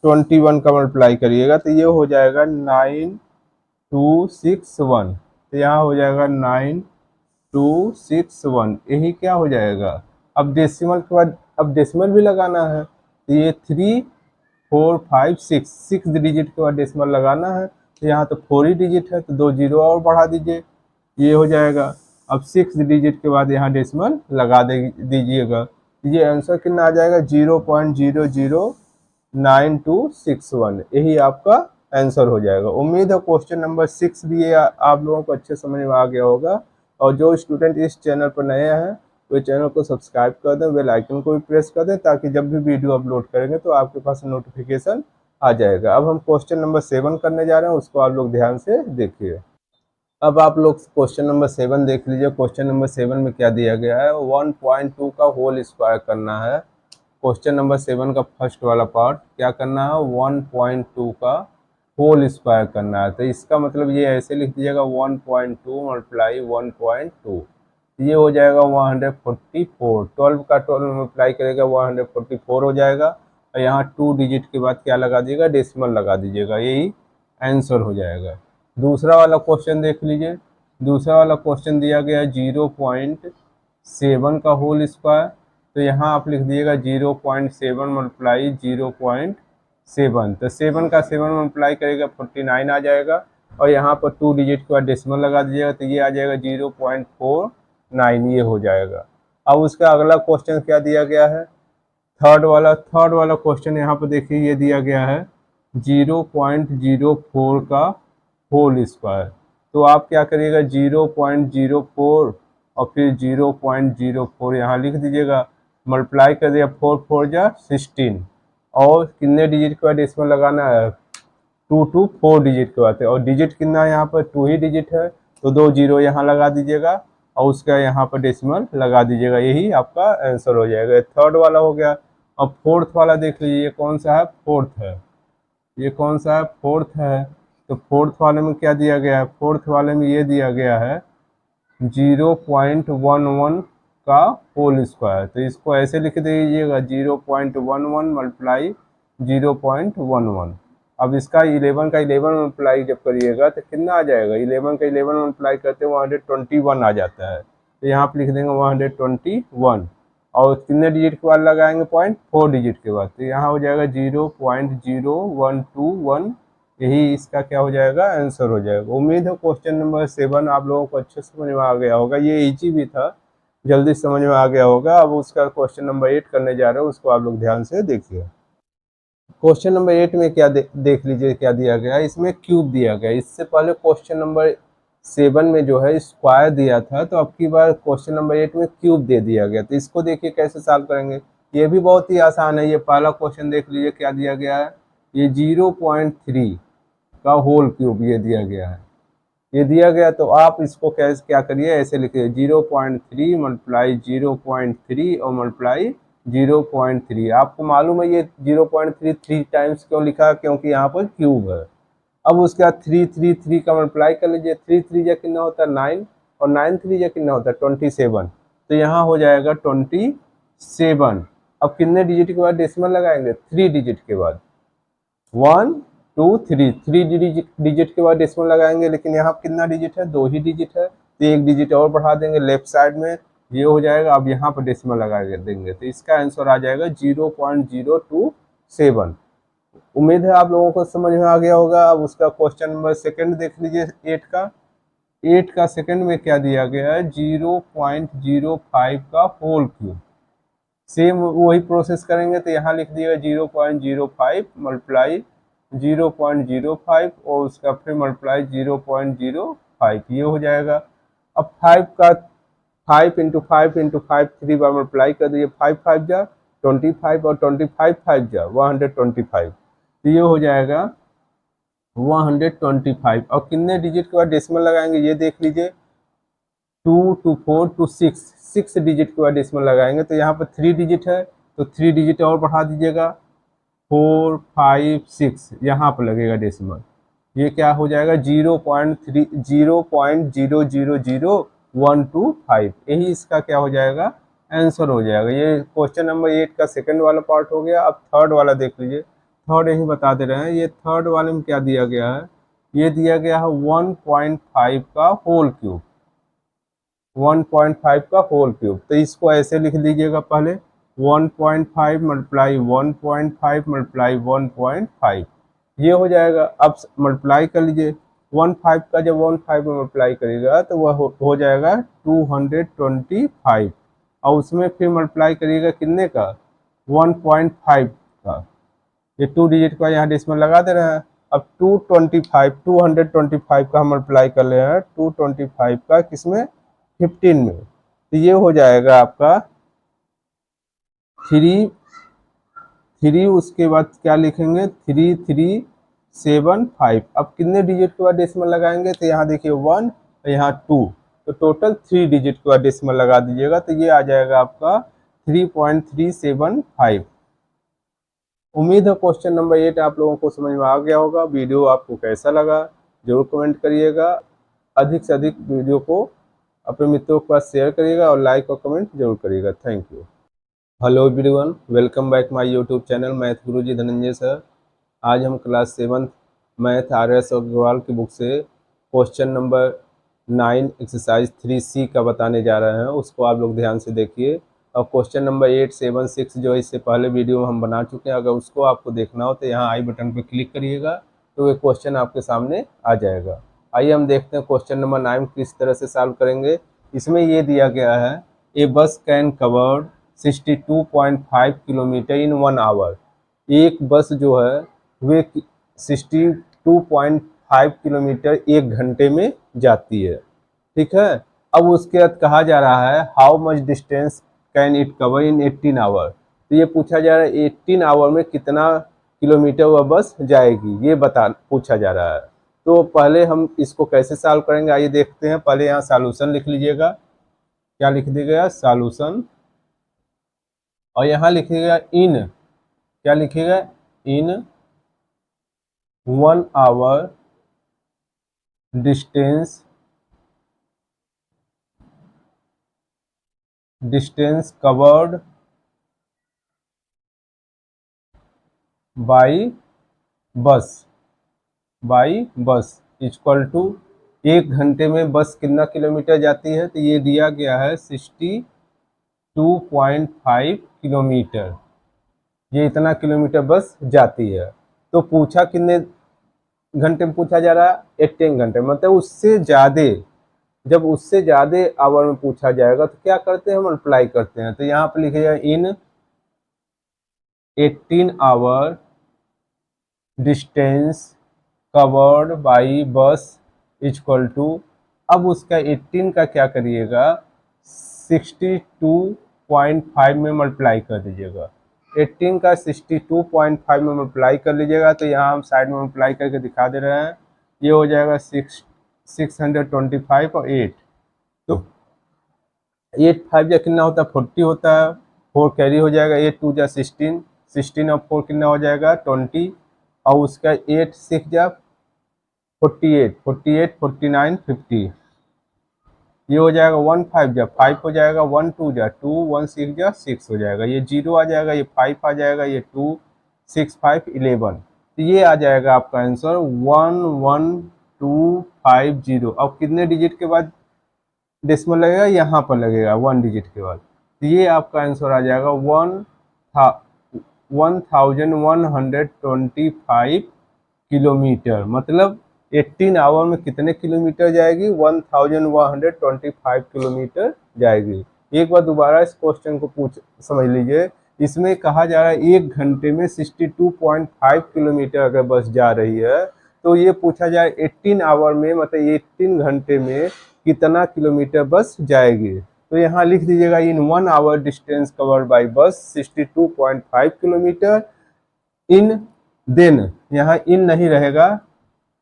21 का मल्टीप्लाई करिएगा तो ये हो जाएगा 9261, तो यहाँ हो जाएगा 9261, यही क्या हो जाएगा। अब डेसिमल के बाद अब डेसिमल भी लगाना है, तो ये 3 4 5 6 डिजिट के बाद डेसिमल लगाना है। तो यहाँ तो 4 ही डिजिट है, तो 2 जीरो और बढ़ा दीजिए, ये हो जाएगा। अब 6 डिजिट के बाद यहाँ डेसिमल लगा दीजिएगा, ये आंसर कितना आ जाएगा 0.009261, यही आपका आंसर हो जाएगा। उम्मीद है क्वेश्चन नंबर 6 भी आप लोगों को अच्छे समझ में आ गया होगा। और जो स्टूडेंट इस चैनल पर नए हैं तो चैनल को सब्सक्राइब कर दें, बेल आइकन को भी प्रेस कर दें, ताकि जब भी वीडियो अपलोड करेंगे तो आपके पास नोटिफिकेशन आ जाएगा। अब हम क्वेश्चन नंबर 7 करने जा रहे हैं, उसको आप लोग ध्यान से देखिए। अब आप लोग क्वेश्चन नंबर 7 देख लीजिए। क्वेश्चन नंबर 7 में क्या दिया गया है, 1.2 का होल स्क्वायर करना है। क्वेश्चन नंबर 7 का फर्स्ट वाला पार्ट क्या करना है, 1.2 का होल स्क्वायर करना है। तो इसका मतलब ये ऐसे लिख दीजिएगा 1.2 मल्टीप्लाई 1.2, ये हो जाएगा 144। 12 का 12 मल्टीप्लाई करेगा 144 हो जाएगा। और यहाँ 2 डिजिट के बाद क्या लगा दीजिएगा, डेसिमल लगा दीजिएगा, यही आंसर हो जाएगा। दूसरा वाला क्वेश्चन देख लीजिए। दूसरा वाला क्वेश्चन दिया गया है 0.7 का होल स्क्वायर। तो यहाँ आप लिख दीजिएगा 0.7 मल्टीप्लाई 0.7, तो 7 का 7 मल्टीप्लाई करेगा 49 आ जाएगा। और यहाँ पर 2 डिजिट के बाद डेसिमल लगा दीजिएगा, तो ये आ जाएगा 0.49, ये हो जाएगा। अब उसका अगला क्वेश्चन क्या दिया गया है, थर्ड वाला क्वेश्चन यहाँ पर देखिए, ये दिया गया है 0.04 का होल स्क्वायर। तो आप क्या करिएगा 0.04 और फिर 0.04 यहाँ लिख दीजिएगा, मल्टीप्लाई कर दिया 4 4 जा 16, और कितने डिजिट के बाद डेसिमल लगाना है, 2 to 4 डिजिट के बाद है। और डिजिट कितना है यहाँ पर 2 ही डिजिट है, तो 2 जीरो यहाँ लगा दीजिएगा और उसका यहाँ पर डेसिमल लगा दीजिएगा, यही आपका आंसर हो जाएगा। थर्ड वाला हो गया। अब फोर्थ वाला देख लीजिए, ये कौन सा है, फोर्थ है, ये कौन सा है, फोर्थ है। तो फोर्थ वाले में क्या दिया गया है, फोर्थ वाले में ये दिया गया है 0.11 का होल स्क्वायर। तो इसको ऐसे लिख दीजिएगा 0.11 मल्टीप्लाई 0.11। अब इसका 11 का 11 मल्टीप्लाई जब करिएगा तो कितना आ जाएगा, 11 का 11 मल्टीप्लाई करते 121 आ जाता है। तो यहाँ पर लिख देंगे 121, और कितने डिजिट के बाद लगाएंगे पॉइंट, 4 डिजिट के बाद। तो यहाँ हो जाएगा 0.0121, यही इसका क्या हो जाएगा, आंसर हो जाएगा। उम्मीद है क्वेश्चन नंबर 7 आप लोगों को अच्छे समझ में आ गया होगा, ये इजी भी था, जल्दी समझ में आ गया होगा। अब उसका क्वेश्चन नंबर 8 करने जा रहे हैं, उसको आप लोग ध्यान से देखिए। क्वेश्चन नंबर 8 में क्या देख लीजिए क्या दिया गया है, इसमें क्यूब दिया गया है। इससे पहले क्वेश्चन नंबर 7 में जो है स्क्वायर दिया था, तो अब की बार क्वेश्चन नंबर 8 में क्यूब दे दिया गया। तो इसको देखिए कैसे सॉल्व करेंगे, ये भी बहुत ही आसान है। ये पहला क्वेश्चन देख लीजिए क्या दिया गया है, ये 0.3 का होल क्यूब ये दिया गया है, ये दिया गया। तो आप इसको कैसे क्या करिए, ऐसे लिखिए 0.3 मल्टीप्लाई 0.3 और मल्टीप्लाई 0.3। आपको मालूम है ये 0.3 3 टाइम्स क्यों लिखा, क्योंकि यहाँ पर क्यूब है। अब उसके बाद 3 का मल्टीप्लाई कर लीजिए, 3 जा कितना होता है 9, और 9 जा कितना होता है 27। तो यहाँ हो जाएगा 27। अब कितने डिजिट के बाद डेसिमल लगाएंगे, 3 डिजिट के बाद, 1 2 3 डिजिट के बाद डेसिमल लगाएंगे। लेकिन यहाँ कितना डिजिट है, 2 ही डिजिट है, तो 1 डिजिट और बढ़ा देंगे लेफ्ट साइड में, ये हो जाएगा। अब यहाँ पर डेसिमल लगा देंगे तो इसका आंसर आ जाएगा 0.027। उम्मीद है आप लोगों को समझ में आ गया होगा। अब उसका क्वेश्चन नंबर सेकंड देख लीजिए 8 का सेकंड में क्या दिया गया है, 0.05 का होल क्यूब। सेम वही प्रोसेस करेंगे तो यहाँ लिख दिएगा 0.05 मल्टीप्लाई 0.05 और उसका फिर मल्टीप्लाई 0.05, ये हो जाएगा। अब 5 का 5 इंटू 5 इंटू 5 3 बार मल्टीप्लाई कर दीजिए, 5 5 जा 25 और 25 5 जा 125, तो ये हो जाएगा 125। और कितने डिजिट के बाद डेसिमल लगाएंगे ये देख लीजिए, 2 to 4 to 6 डिजिट के बाद डेसिमल लगाएंगे तो यहाँ पर 3 डिजिट है तो 3 डिजिट और बढ़ा दीजिएगा, 4 5 6 यहाँ पर लगेगा डेसिमल। ये क्या हो जाएगा 0.0000125, यही इसका क्या हो जाएगा आंसर हो जाएगा। ये क्वेश्चन नंबर 8 का सेकंड वाला पार्ट हो गया। अब थर्ड वाला देख लीजिए, थर्ड यही बता दे रहे हैं। ये थर्ड वाले में क्या दिया गया है, ये दिया गया है 1.5 का होल क्यूब, 1.5 का होल क्यूब। तो इसको ऐसे लिख लीजिएगा, पहले 1.5 मल्टीप्लाई 1.5 मल्टीप्लाई 1.5, ये हो जाएगा। अब मल्टीप्लाई कर लीजिए, 1.5 का जब 1.5 में मल्टीप्लाई करिएगा तो वह हो जाएगा 225, और उसमें फिर मल्टीप्लाई करिएगा कितने का, 1.5 का। ये 2 डिजिट का यहाँ डेसिमल लगा दे रहे हैं। अब 225 का हम मल्टीप्लाई कर ले रहे हैं 225 का किसमें, 15 में, तो ये हो जाएगा आपका 3, उसके बाद क्या लिखेंगे 3375। अब कितने डिजिट के बाद डेसिमल लगाएंगे तो यहाँ देखिए 1 और यहाँ 2, तो टोटल 3 डिजिट के बाद डेसिमल लगा दीजिएगा तो ये आ जाएगा आपका 3.375। उम्मीद है क्वेश्चन नंबर 8 आप लोगों को समझ में आ गया होगा। वीडियो आपको कैसा लगा जरूर कमेंट करिएगा। अधिक से अधिक वीडियो को अपने मित्रों के पास शेयर करिएगा और लाइक और कमेंट जरूर करिएगा। Thank you. Hello everyone, welcome back my YouTube channel math Guruji Dhananjay sir. आज हम क्लास 7 मैथ RS अग्रवाल की बुक से क्वेश्चन नंबर 9 एक्सरसाइज 3C का बताने जा रहे हैं, उसको आप लोग ध्यान से देखिए। और क्वेश्चन नंबर 8, 7, 6 जो इससे पहले वीडियो में हम बना चुके हैं, अगर उसको आपको देखना हो तो यहाँ आई बटन पर क्लिक करिएगा तो ये क्वेश्चन आपके सामने आ जाएगा। आइए हम देखते हैं क्वेश्चन नंबर 9 किस तरह से सॉल्व करेंगे। इसमें ये दिया गया है, a bus can covered 62.5 kilometre in 1 hour. एक बस जो है वे 62.5 किलोमीटर 1 घंटे में जाती है, ठीक है। अब उसके बाद कहा जा रहा है how much distance can it cover in 18 hour. तो ये पूछा जा रहा है 18 आवर में कितना किलोमीटर वह बस जाएगी, ये पूछा जा रहा है। तो पहले हम इसको कैसे सॉल्व करेंगे आइए देखते हैं। पहले यहाँ सॉल्यूशन लिख लीजिएगा, क्या लिख दिएगा सॉल्यूशन, और यहाँ लिखिएगा इन, क्या लिखिएगा in 1 hour distance covered by bus equal to 1 घंटे में बस कितना किलोमीटर जाती है। तो ये दिया गया है 62.5 किलोमीटर, ये इतना किलोमीटर बस जाती है। तो पूछा कितने घंटे में पूछा जा रहा है, 18 घंटे, मतलब उससे ज़्यादा। जब उससे ज़्यादा आवर में पूछा जाएगा तो क्या करते हैं, मल्टीप्लाई करते हैं। तो यहाँ पर लिखिएगा in 18 hour distance covered by bus equal to, अब उसका 18 का क्या करिएगा 62.5 में मल्टीप्लाई कर दीजिएगा। 18 का 62.5 में मल्टीप्लाई कर लीजिएगा तो यहाँ हम साइड में मल्टीप्लाई करके दिखा दे रहे हैं। ये हो जाएगा 625 और 8, तो 8 5 या कितना होता है 40 होता है, 4 कैरी हो जाएगा, 8 2 जा 16, 16 और 4 कितना हो जाएगा 20, और उसका 8 6 जा 48, 48 49 50, ये हो जाएगा 1 5 जा 5 हो जाएगा, 1 2 जा 2, 1 6 जा 6 हो जाएगा, ये 0 आ जाएगा, ये 5 आ जाएगा, ये 2 6 5 11, तो ये आ जाएगा आपका आंसर 11250। अब कितने डिजिट के बाद डेसिमल लगेगा, यहाँ पर लगेगा 1 डिजिट के बाद। तो ये आपका आंसर आ जाएगा 1125 किलोमीटर। मतलब 18 आवर में कितने किलोमीटर जाएगी? 1125 किलोमीटर जाएगी। एक बार दोबारा इस क्वेश्चन को समझ लीजिए। इसमें कहा जा रहा है 1 घंटे में 62.5 किलोमीटर अगर बस जा रही है, तो ये पूछा जाए 18 आवर में, मतलब 18 घंटे में कितना किलोमीटर बस जाएगी। तो यहाँ लिख दीजिएगा in 1 hour distance covered by bus 62.5 kilometre in then, यहाँ इन नहीं रहेगा,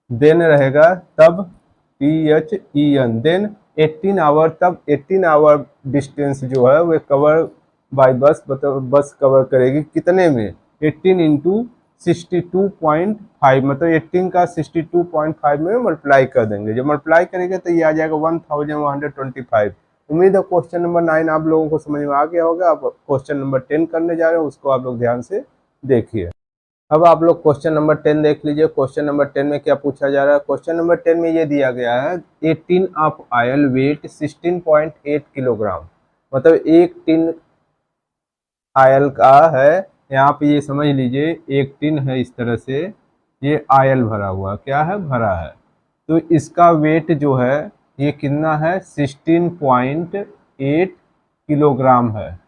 देन रहेगा, तब THEN, देन 18 आवर, तब 18 आवर डिस्टेंस जो है वो कवर बाय बस, मतलब बस कवर करेगी कितने में? 18 इंटू 62.5, मतलब 18 का 62.5 में मल्टीप्लाई कर देंगे। जब मल्टीप्लाई करेंगे तो ये आ जाएगा 1125। उम्मीद है क्वेश्चन नंबर 9 आप लोगों को समझ में आ गया होगा। अब क्वेश्चन नंबर 10 करने जा रहे हैं, उसको आप लोग ध्यान से देखिए। अब आप लोग क्वेश्चन नंबर 10 देख लीजिए। क्वेश्चन नंबर 10 में क्या पूछा जा रहा है? क्वेश्चन नंबर 10 में ये दिया गया है a tin of oil weight 16.8 kilogram. मतलब एक टिन ऑयल का है, यहाँ पे ये समझ लीजिए एक टिन है, इस तरह से ये ऑयल भरा हुआ, क्या है? भरा है। तो इसका वेट जो है ये कितना है? 16.8 किलोग्राम है।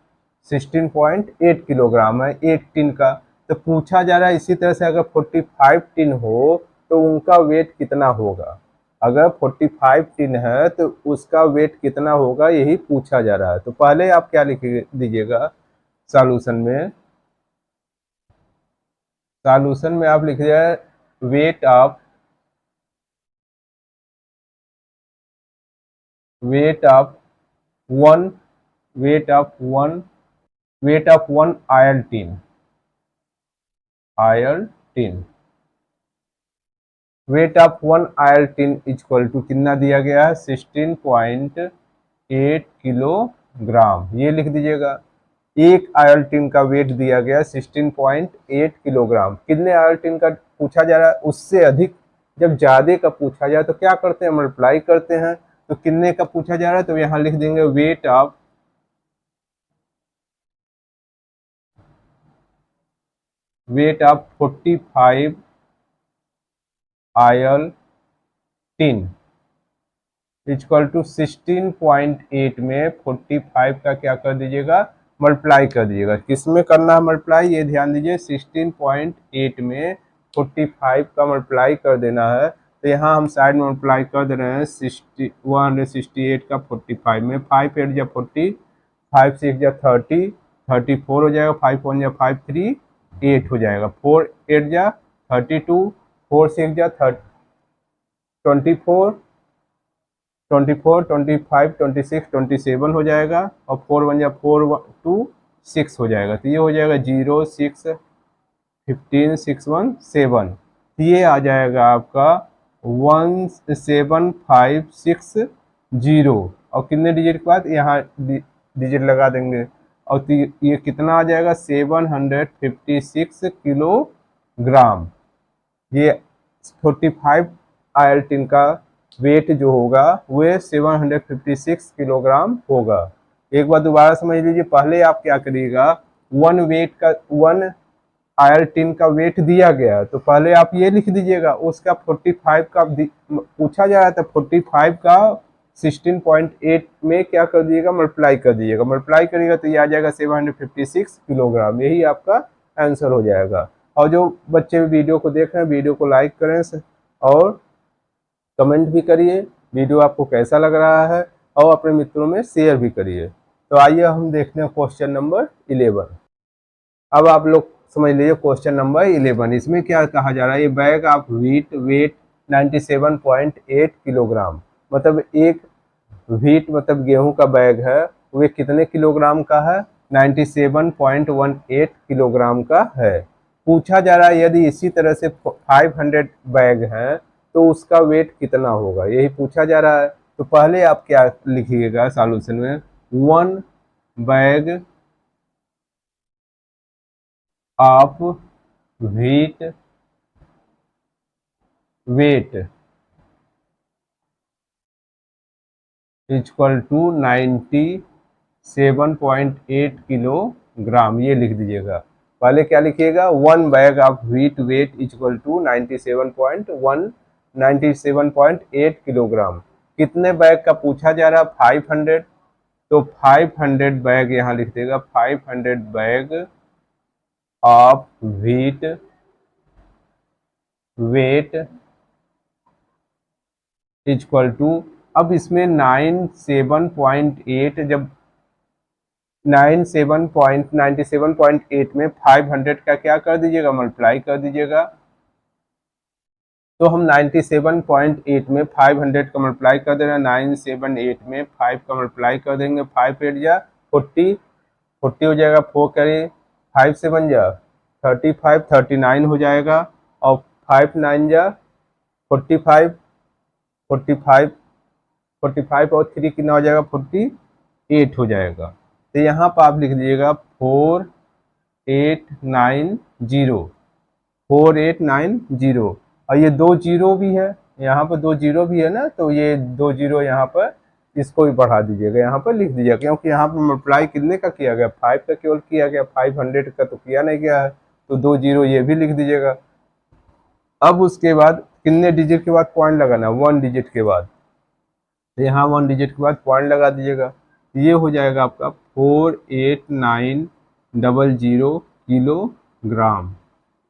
16.8 किलोग्राम है एक टिन का। तो पूछा जा रहा है इसी तरह से अगर 45 टिन हो तो उनका वेट कितना होगा? अगर 45 टिन है तो उसका वेट कितना होगा, यही पूछा जा रहा है। तो पहले आप क्या लिख दीजिएगा सॉल्यूशन में? सॉल्यूशन में आप लिख दिया weight of weight of one weight of one weight of one oil tin, oil tin, weight of one oil tin equal to कितना दिया गया है? 16.8 किलोग्राम। ये लिख दीजिएगा। एक आयल टिन का वेट दिया गया 16.8 किलोग्राम। कितने आयल टिन का पूछा जा रहा है? उससे अधिक, जब ज्यादा का पूछा जाए तो क्या करते हैं? मल्टीप्लाई करते हैं। तो कितने का पूछा जा रहा है तो यहाँ लिख देंगे weight of weight of 45 oil tin equal to 16.8 में 45 का क्या कर दीजिएगा? मल्टीप्लाई कर दीजिएगा। किसमें करना है मल्टीप्लाई? ये ध्यान दीजिए, 16.8 में 45 का मल्टीप्लाई कर देना है। तो यहाँ हम साइड में मल्टीप्लाई कर दे रहे हैं 168 का 45 में। 5 8 जा 40, 5 6 जा 30, 34 हो जाएगा, 5 1 जा 5 3 8 हो जाएगा, 4 8 जा 32, 4 6 जा 24, 24 25 26 27 हो जाएगा, और 4 1 जा 4 2 6 हो जाएगा। तो ये हो जाएगा 0 6 15 6 1 7। ये आ जाएगा आपका 17560, और कितने डिजिट के बाद यहाँ डिजिट लगा देंगे, और तो ये कितना आ जाएगा? 756 किलोग्राम। ये 45 आयल टिन का वेट जो होगा वह 756 किलोग्राम होगा। एक बार दोबारा समझ लीजिए। पहले आप क्या करिएगा, वन आयल टिन का वेट दिया गया तो पहले आप ये लिख दीजिएगा। उसका 45 का पूछा जा रहा था, 45 का 16.8 में क्या कर दीजिएगा? मल्टीप्लाई कर दीजिएगा। मल्टीप्लाई करिएगा तो ये आ जाएगा 756 किलोग्राम। यही आपका आंसर हो जाएगा। और जो बच्चे वीडियो को देख रहे हैं, वीडियो को लाइक करें और कमेंट भी करिए वीडियो आपको कैसा लग रहा है, और अपने मित्रों में शेयर भी करिए। तो आइए हम देखते हैं क्वेश्चन नंबर 11। अब आप लोग समझ लीजिए क्वेश्चन नंबर 11। इसमें क्या कहा जा रहा है? ये bag of wheat weight 97.8 kilogram. मतलब एक व्हीट मतलब गेहूं का बैग है, वे कितने किलोग्राम का है? 97.18 किलोग्राम का है। पूछा जा रहा है यदि इसी तरह से 500 बैग हैं तो उसका वेट कितना होगा, यही पूछा जा रहा है। तो पहले आप क्या लिखिएगा सॉल्यूशन में? One bag of wheat weight equal to 97.8 kilogram, ये लिख दीजिएगा। पहले क्या लिखिएगा, 1 bag of wheat weight equal to 97.8 kilogram. कितने बैग का पूछा जा रहा है, 500, तो 500 बैग यहाँ लिख देगा, 500 bag of wheat weight equal to, अब इसमें 97.8, जब 97.8 में 500 का क्या कर दीजिएगा, मल्टीप्लाई कर दीजिएगा। तो हम 97.8 में 500 का मल्टीप्लाई कर दे रहे हैं, 978 में 5 का मल्टीप्लाई कर देंगे, 5 8 जा 40, 40 हो जाएगा, 4 करें 5 7 जा 35, 39 हो जाएगा, और 5 9 जा 45, 45, 45 और 3 कितना हो जाएगा, 48 हो जाएगा। तो यहाँ पर आप लिख दीजिएगा 4890, 4890, और ये 2 जीरो भी है, यहाँ पर 2 जीरो भी है ना, तो ये 2 जीरो यहाँ पर इसको भी बढ़ा दीजिएगा, यहाँ पर लिख दीजिएगा, क्योंकि यहाँ पर मल्टीप्लाई कितने का किया गया, 5 का केवल किया गया, 500 का तो किया नहीं गया है, तो 2 जीरो ये भी लिख दीजिएगा। अब उसके बाद कितने डिजिट के बाद पॉइंट लगाना, 1 डिजिट के बाद, तो यहाँ 1 डिजिट के बाद पॉइंट लगा दीजिएगा। ये हो जाएगा आपका 48900 किलोग्राम,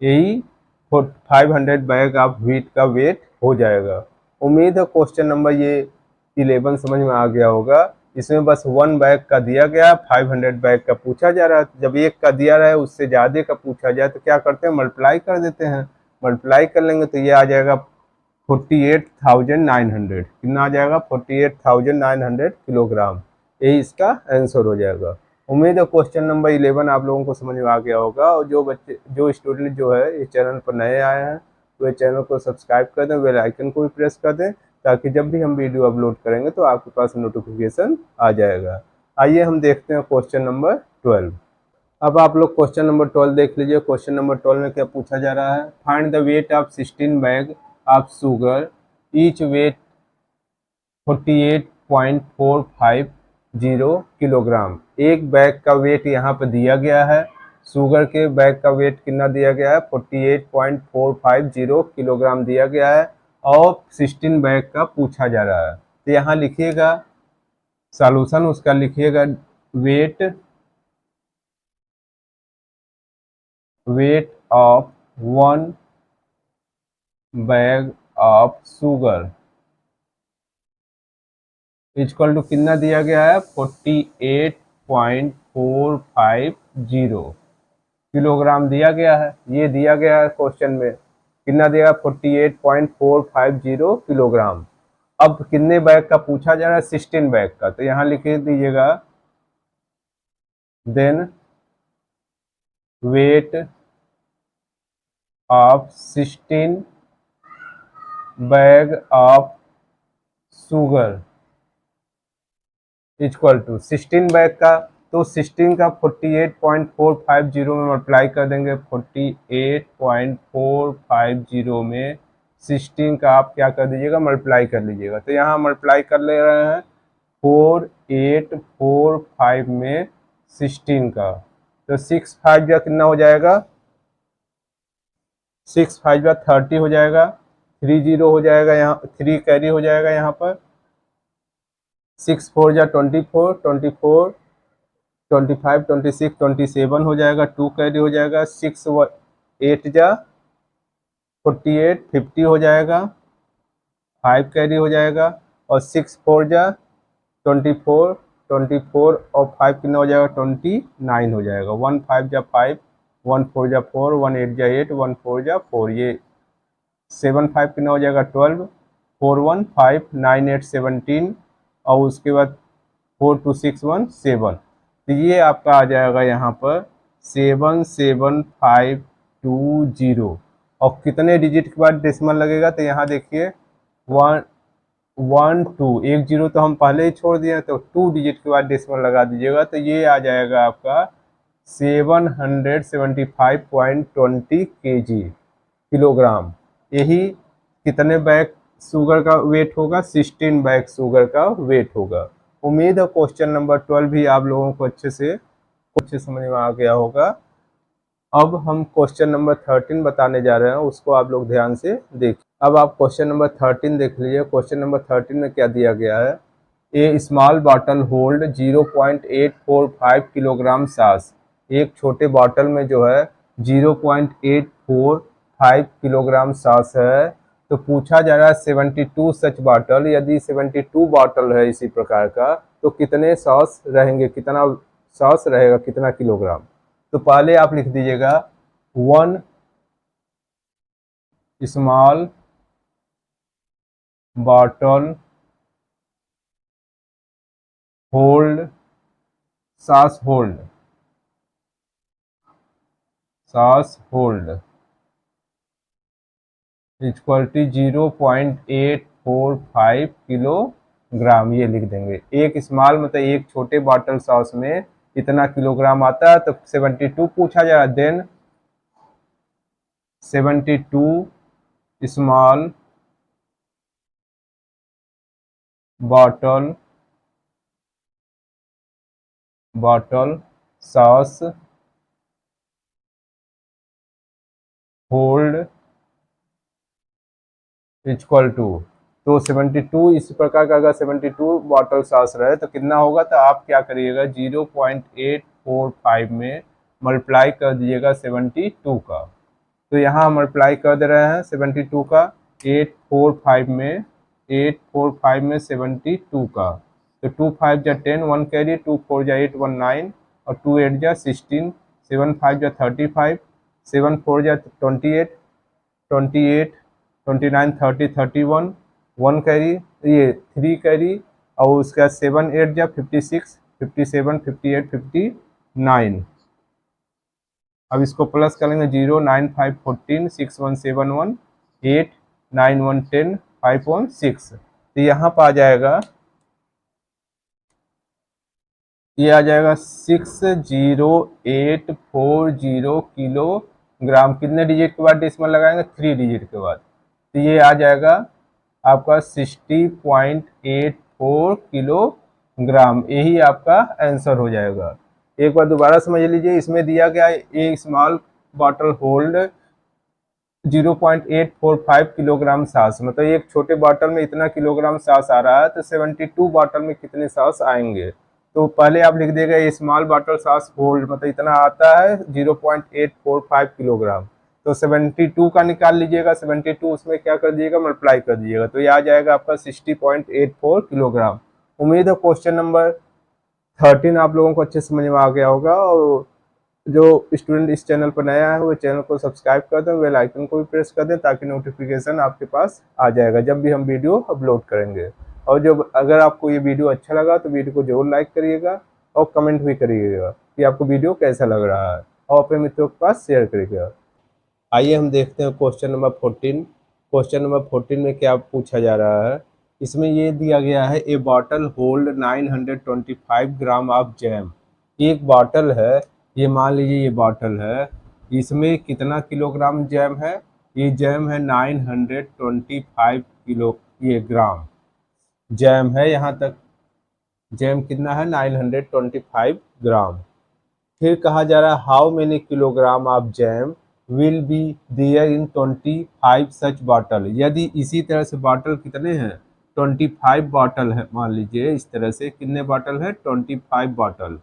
यही 500 बैग ऑफ व्हीट का वेट हो जाएगा। उम्मीद है क्वेश्चन नंबर ये 11 समझ में आ गया होगा। इसमें बस 1 बैग का दिया गया, 500 बैग का पूछा जा रहा है। जब एक का दिया रहा है, उससे ज़्यादा का पूछा जाए तो क्या करते हैं, मल्टीप्लाई कर देते हैं। मल्टीप्लाई कर लेंगे तो ये आ जाएगा 48,900, कितना आ जाएगा, 48,900 किलोग्राम, यही इसका आंसर हो जाएगा। उम्मीद है क्वेश्चन नंबर 11 आप लोगों को समझ में आ गया होगा। और जो स्टूडेंट जो है इस चैनल पर नए आए हैं, वो चैनल को सब्सक्राइब कर दें, बेल आइकन को भी प्रेस कर दें, ताकि जब भी हम वीडियो अपलोड करेंगे तो आपके पास नोटिफिकेशन आ जाएगा। आइए हम देखते हैं क्वेश्चन नंबर 12। अब आप लोग क्वेश्चन नंबर 12 देख लीजिए। क्वेश्चन नंबर 12 में क्या पूछा जा रहा है, find the weight of 16 bag of sugar, each weight 48.450 kilogram. एक बैग का वेट यहाँ पर दिया गया है, शुगर के बैग का वेट कितना दिया गया है, 48.450 किलोग्राम दिया गया है, और 16 बैग का पूछा जा रहा है। तो यहाँ लिखिएगा सॉल्यूशन, उसका लिखिएगा weight of 1 bag of sugar equal to कितना दिया गया है, 48.450 किलोग्राम दिया गया है। ये दिया गया है क्वेश्चन में, कितना दिया, 48.450 किलोग्राम। अब कितने बैग का पूछा जा रहा है, 16 बैग का, तो यहाँ लिख दीजिएगा then weight of 16 bag of sugar equal to 16 bag का, तो 16 का 48.450 में मल्टीप्लाई कर देंगे। 48.450 में 16 का आप क्या कर दीजिएगा, मल्टीप्लाई कर लीजिएगा। तो यहाँ मल्टीप्लाई कर ले रहे हैं 4845 में 16 का, तो 6 5 का कितना हो जाएगा, 6 5 का 30 हो जाएगा, 30 हो जाएगा, यहाँ 3 कैरी हो जाएगा यहाँ पर, 6 4 जा 24, 24 25 26 27 हो जाएगा, 2 कैरी हो जाएगा, 6 8 जा 48 50 हो जाएगा, 5 कैरी हो जाएगा, और 6 4 जा 24 24 और 5 कितना हो जाएगा, 29 हो जाएगा। 1 5 जा 5, 1 4 जा 4, 1 8 जा 8, 1 4 जा 4, ये 7 5 कितना हो जाएगा, 12, 4 1 5, 9 8 17, और उसके बाद 4 2 6 1 7, तो ये आपका आ जाएगा यहाँ पर 77520। और कितने डिजिट के बाद डेसिमल लगेगा, तो यहाँ देखिए 1 1 2, 1 0 तो हम पहले ही छोड़ दिए, तो 2 डिजिट के बाद डेसिमल लगा दीजिएगा, तो ये आ जाएगा आपका 775.20 kg किलोग्राम। यही कितने बैग शुगर का वेट होगा, 16 बैग शुगर का वेट होगा। उम्मीद है क्वेश्चन नंबर 12 भी आप लोगों को अच्छे समझ में आ गया होगा। अब हम क्वेश्चन नंबर 13 बताने जा रहे हैं, उसको आप लोग ध्यान से देखिए। अब आप क्वेश्चन नंबर 13 देख लीजिए। क्वेश्चन नंबर 13 में क्या दिया गया है, ए स्मॉल बॉटल होल्ड 0.845 किलोग्राम सास। एक छोटे बॉटल में जो है 0.845 किलोग्राम सास है। तो पूछा जा रहा है 72 सच बॉटल, यदि 72 बॉटल है इसी प्रकार का तो कितने सॉस रहेंगे, कितना सॉस रहेगा, कितना किलोग्राम। तो पहले आप लिख दीजिएगा 1 small bottle hold sauce hold equal to 0.845 kilogram, ये लिख देंगे। एक स्मॉल मतलब एक छोटे बॉटल सॉस में इतना किलोग्राम आता है, तो 72 पूछा जा रहा है। Then 72 small bottle sauce hold equal to, तो 72 इस प्रकार का अगर 72 बॉटल सॉस रहे तो कितना होगा, तो आप क्या करिएगा 0.845 में मल्टीप्लाई कर दीजिएगा 72 का। तो यहाँ मल्टीप्लाई कर दे रहे हैं 72 का 845 में 72 का। तो 2 5 जा 10, 1 कैरी, 2 4 जा 8 1 9 और 2 8 जा 16, 7 5 जा 35, 7 4 जा 28, 29 30 31, 1 कैरी, ये 3 कैरी और उसका 7 8 जा 56, 57 58 59। अब इसको प्लस करेंगे 0 9 5 14 6 1 7 1 8 9 1 10 5 1 6। तो यहाँ पर आ जाएगा, ये आ जाएगा 60840 किलोग्राम। कितने डिजिट के बाद डेसिमल लगाएंगे, 3 डिजिट के बाद। तो ये आ जाएगा आपका 60.84 किलोग्राम, यही आपका आंसर हो जाएगा। एक बार दोबारा समझ लीजिए, इसमें दिया गया एक स्मॉल बॉटल होल्ड 0.845 किलोग्राम सास, मतलब एक छोटे बॉटल में इतना किलोग्राम सास आ रहा है, तो 72 बॉटल में कितने सास आएंगे। तो पहले आप लिख देगा स्मॉल बॉटल सास होल्ड मतलब इतना आता है 0.845 किलोग्राम। तो 72 का निकाल लीजिएगा, 72 उसमें क्या कर दीजिएगा मल्टीप्लाई कर दीजिएगा, तो ये आ जाएगा आपका 60.84 किलोग्राम। उम्मीद है क्वेश्चन नंबर 13 आप लोगों को अच्छे समझ में आ गया होगा। और जो स्टूडेंट इस चैनल पर नया है वो चैनल को सब्सक्राइब कर दें, बेल आइकन को भी प्रेस कर दें, ताकि नोटिफिकेशन आपके पास आ जाएगा जब भी हम वीडियो अपलोड करेंगे। और जो अगर आपको ये वीडियो अच्छा लगा तो वीडियो को जरूर लाइक करिएगा और कमेंट भी करिएगा कि आपको वीडियो कैसा लग रहा है, और अपने मित्रों के पास शेयर करिएगा। आइए हम देखते हैं क्वेश्चन नंबर 14। क्वेश्चन नंबर 14 में क्या पूछा जा रहा है, इसमें ये दिया गया है a bottle hold 925 gram of jam. एक बॉटल है, ये मान लीजिए ये बॉटल है, इसमें कितना किलोग्राम जैम है, ये जैम है 925 किलो, ये ग्राम जैम है। यहाँ तक जैम कितना है 925 ग्राम। फिर कहा जा रहा है how many kilogram of jam will be there in 25 such bottle. यदि इसी तरह से बॉटल कितने हैं 25 बॉटल है, मान लीजिए इस तरह से कितने बॉटल है 25 बॉटल,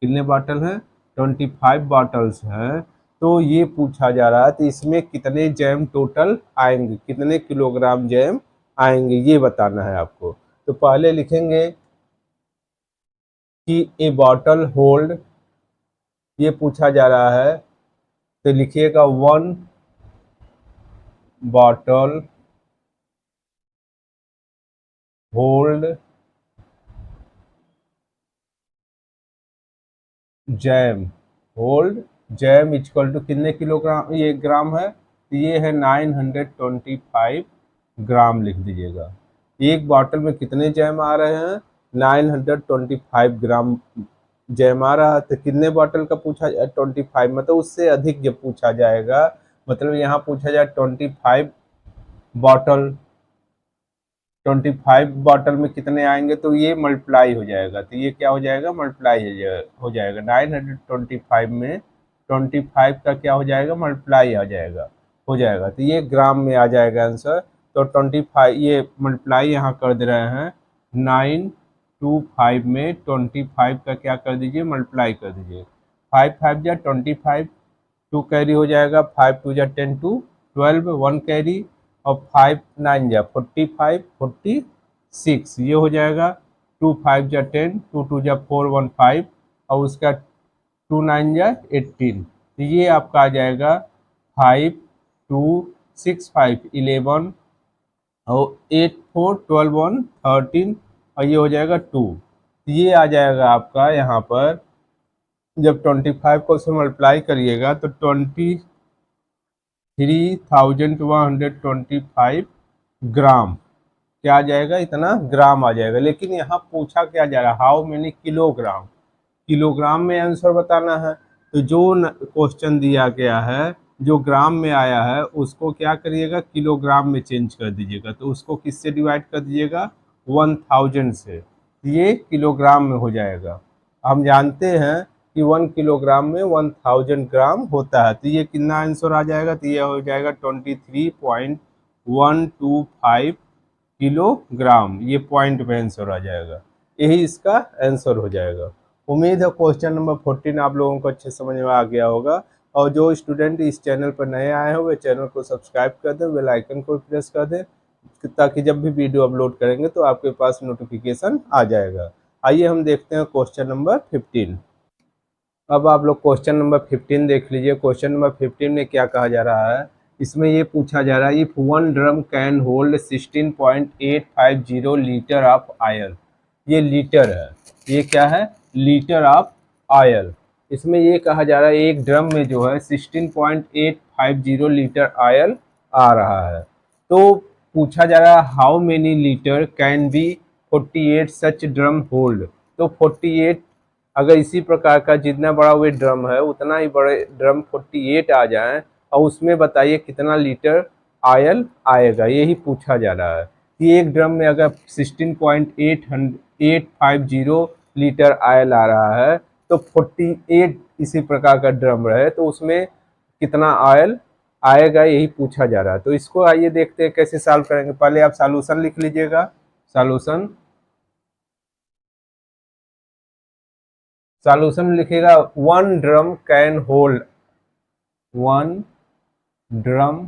कितने बॉटल हैं 25 बॉटल्स हैं। तो ये पूछा जा रहा है तो इसमें कितने जैम टोटल आएंगे, कितने किलोग्राम जैम आएंगे, ये बताना है आपको। तो पहले लिखेंगे कि ए बॉटल होल्ड, ये पूछा जा रहा है तो लिखिएगा 1 bottle hold jam equal to कितने किलोग्राम, ये ग्राम है तो ये है 925 ग्राम लिख दीजिएगा। एक बॉटल में कितने जैम आ रहे हैं 925 ग्राम जैम आ रहा है। तो कितने बॉटल का पूछा जाए 25, मतलब उससे अधिक जब पूछा जाएगा, मतलब यहाँ पूछा जाए 25 बॉटल 25 बॉटल में कितने आएंगे, तो ये मल्टीप्लाई हो जाएगा, तो ये क्या हो जाएगा, मल्टीप्लाई हो जाएगा 925 में 25 का क्या हो जाएगा, मल्टीप्लाई आ जाएगा, हो जाएगा, तो ये ग्राम में आ जाएगा आंसर। तो 25 ये मल्टीप्लाई यहाँ कर दे रहे हैं 925 में 25 का क्या कर दीजिए, मल्टीप्लाई कर दीजिए। 5 5 जा 25, 2 कैरी हो जाएगा, 5 2 जा 10 2 12, 1 कैरी, और 5 9 जा 45 46 ये हो जाएगा। 2 5 जा 10, 2 2 जा 4 1 5, और उसका 2 9 जा 18, तो ये आपका आ जाएगा 5 2 6 5 11, और 8 4 12 1 13, और ये हो जाएगा 2, तो ये आ जाएगा आपका यहाँ पर। जब 25 को उससे मल्टीप्लाई करिएगा तो 23,125 ग्राम क्या आ जाएगा, इतना ग्राम आ जाएगा। लेकिन यहाँ पूछा क्या जा रहा है, हाउ मेनी किलोग्राम, किलोग्राम में आंसर बताना है। तो जो क्वेश्चन दिया गया है जो ग्राम में आया है उसको क्या करिएगा, किलोग्राम में चेंज कर दीजिएगा, तो उसको किससे डिवाइड कर दीजिएगा, 1000 से, ये किलोग्राम में हो जाएगा। हम जानते हैं कि 1 किलोग्राम में 1000 ग्राम होता है, तो ये कितना आंसर आ जाएगा, तो ये हो जाएगा 23.125 किलोग्राम, ये पॉइंट में आंसर आ जाएगा, यही इसका आंसर हो जाएगा। उम्मीद है क्वेश्चन नंबर 14 आप लोगों को अच्छे समझ में आ गया होगा। और जो स्टूडेंट इस चैनल पर नए आए हैं वे चैनल को सब्सक्राइब कर दें, बेल आइकन को प्रेस कर दें, ताकि जब भी वीडियो अपलोड करेंगे तो आपके पास नोटिफिकेशन आ जाएगा। आइए हम देखते हैं क्वेश्चन नंबर 15। अब आप लोग क्वेश्चन नंबर 15 देख लीजिए। क्वेश्चन नंबर 15 में क्या कहा जा रहा है, इसमें ये पूछा जा रहा है if 1 drum can hold 16.850 litre of oil, ये लीटर है, ये क्या है, लीटर ऑफ ऑयल। इसमें ये कहा जा रहा है एक ड्रम में जो है 16.850 लीटर ऑयल आ रहा है। तो पूछा जा रहा है how many litre can be 48 such drum hold. तो 48, अगर इसी प्रकार का जितना बड़ा वे ड्रम है उतना ही बड़े ड्रम 48 आ जाए, और उसमें बताइए कितना लीटर ऑयल आएगा, यही पूछा जा रहा है कि एक ड्रम में अगर 16.850 लीटर ऑयल आ रहा है तो 48 इसी प्रकार का ड्रम रहे तो उसमें कितना ऑयल आएगा, यही पूछा जा रहा है। तो इसको आइए देखते हैं कैसे सॉल्व करेंगे। पहले आप सॉल्यूशन लिख लीजिएगा। सॉल्यूशन लिखेगा 1 drum can hold, 1 drum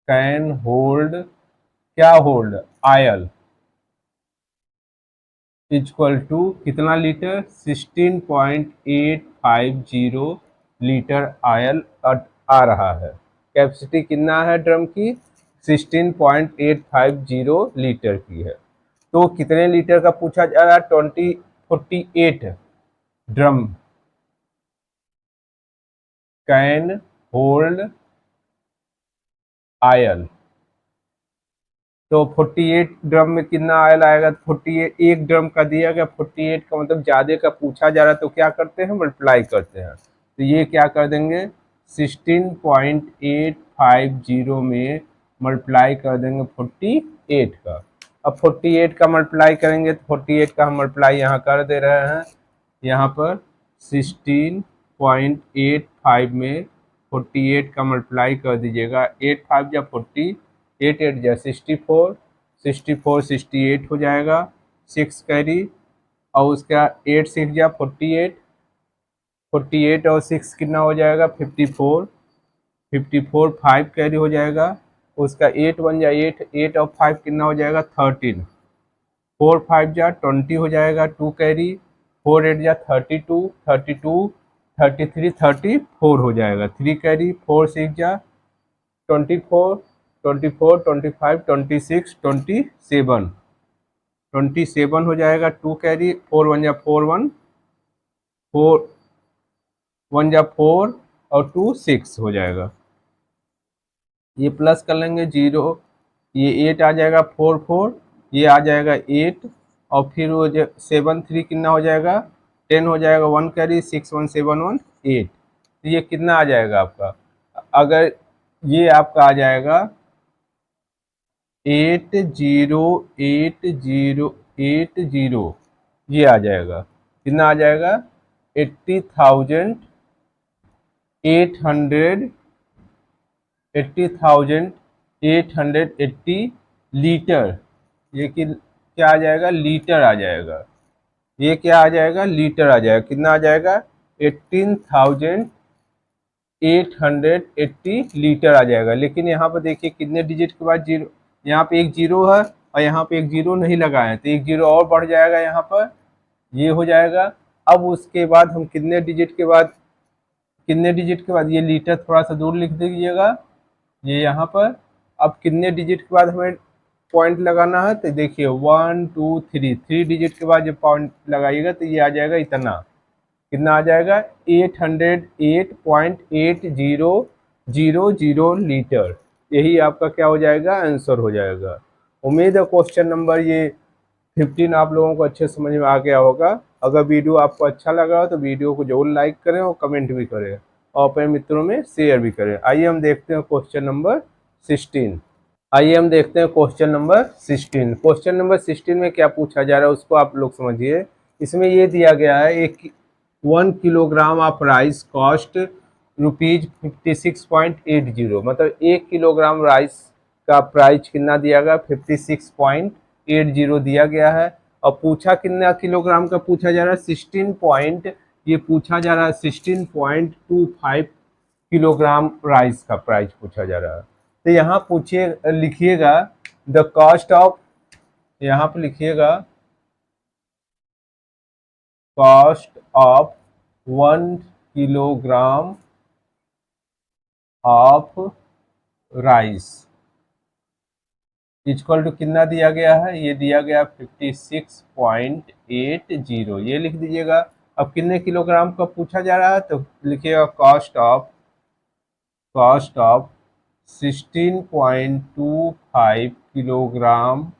can hold, क्या होल्ड, ऑयल, इक्वल टू कितना लीटर, 16.850 लीटर ऑयल आ रहा है। कैपेसिटी कितना है ड्रम की, 16.850 लीटर की है। तो कितने लीटर का पूछा जा रहा है, 48 ड्रम कैन होल्ड ऑयल। तो 48 ड्रम में कितना ऑयल आएगा, 48 एक ड्रम का दिया गया, 48 का मतलब ज़्यादा का पूछा जा रहा है तो क्या करते हैं, मल्टीप्लाई करते हैं। तो ये क्या कर देंगे, 16.850 में मल्टीप्लाई कर देंगे 48 का। अब 48 का मल्टीप्लाई करेंगे तो 48 का हम मल्टीप्लाई यहाँ कर दे रहे हैं, यहाँ पर 16.85 में 48 का मल्टीप्लाई कर दीजिएगा, 8 5 या 40, 8 8 जा 64, 64 68 हो जाएगा, 6 कैरी, और उसका 8 6 जा 48, 48 और 6 कितना हो जाएगा, 54, 54 5 कैरी हो जाएगा, उसका 8 1 जा 8, 8 और 5 कितना हो जाएगा, 13, 4 5 जा 20 हो जाएगा, 2 कैरी, 4 8 जा 32, 32 33 34 हो जाएगा, 3 कैरी, 4 6 जा 24, 24 25 26 27, 27 हो जाएगा, 2 कैरी, 4 1 जा 4 1, 4 1 जा 4 और 2 6 हो जाएगा। ये प्लस कर लेंगे 0, ये 8 आ जाएगा, 4 4, ये आ जाएगा 8, और फिर वो 7 3 कितना हो जाएगा, 10 हो जाएगा, 1 कैरी, 6 1 7 1 8, तो ये कितना आ जाएगा आपका, अगर ये आपका आ जाएगा 8080 ये आ जाएगा। कितना आ जाएगा? 80,800 80,880 लीटर। ये क्या आ जाएगा? लीटर आ जाएगा। ये क्या आ जाएगा? लीटर आ जाएगा। कितना आ जाएगा? 18,880 लीटर आ जाएगा। लेकिन यहाँ पर देखिए कितने डिजिट के बाद जीरो, यहाँ पे एक जीरो है और यहाँ पे एक जीरो नहीं लगाए तो एक जीरो और बढ़ जाएगा यहाँ पर, ये हो जाएगा। अब उसके बाद हम कितने डिजिट के बाद ये लीटर थोड़ा सा दूर लिख दीजिएगा, ये यहाँ पर। अब कितने डिजिट के बाद हमें पॉइंट लगाना है तो देखिए 1 2 3 डिजिट के बाद जब पॉइंट लगाइएगा तो ये आ जाएगा इतना। कितना आ जाएगा? 808.8000 लीटर। यही आपका क्या हो जाएगा? आंसर हो जाएगा। उम्मीद है क्वेश्चन नंबर ये 15 आप लोगों को अच्छे समझ में आ गया होगा। अगर वीडियो आपको अच्छा लगा हो तो वीडियो को जरूर लाइक करें और कमेंट भी करें और अपने मित्रों में शेयर भी करें। आइए हम देखते हैं क्वेश्चन नंबर 16। आइए हम देखते हैं क्वेश्चन नंबर 16। क्वेश्चन नंबर 16 में क्या पूछा जा रहा है उसको आप लोग समझिए। इसमें ये दिया गया है 1 किलोग्राम ऑफ राइस कॉस्ट ₹56.80, मतलब 1 किलोग्राम राइस का प्राइस कितना दिया गया? 56.80 दिया गया है। और पूछा कितना किलोग्राम का पूछा जा रहा है? 16.25 किलोग्राम राइस का प्राइस पूछा जा रहा है। तो यहाँ पूछिए, लिखिएगा द कॉस्ट ऑफ, यहाँ पे लिखिएगा cost of 1 kilogram of rice equal to कितना दिया गया है? ये दिया गया 56.80, ये लिख दीजिएगा। अब कितने किलोग्राम का पूछा जा रहा है तो लिखिएगा cost of 16.25 kilogram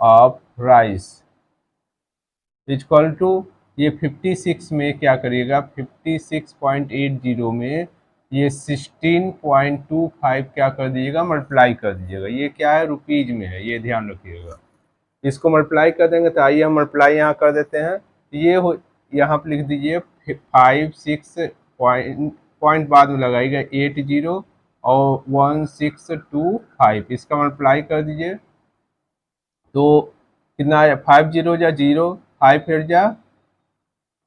of rice equal to, ये 56 में क्या करिएगा? 56.80 में ये 16.25 क्या कर दीजिएगा? मल्टीप्लाई कर दीजिएगा। ये क्या है? रुपीज में है, ये ध्यान रखिएगा। इसको मल्टीप्लाई कर देंगे तो आइए हम मल्टीप्लाई यहाँ कर देते हैं। ये हो, यहाँ पे लिख दीजिए 56 पॉइंट बाद में लगाइएगा 80 और 1625, इसका मल्टीप्लाई कर दीजिए तो कितना आया? 5 0 जा 0, 5 फिर जा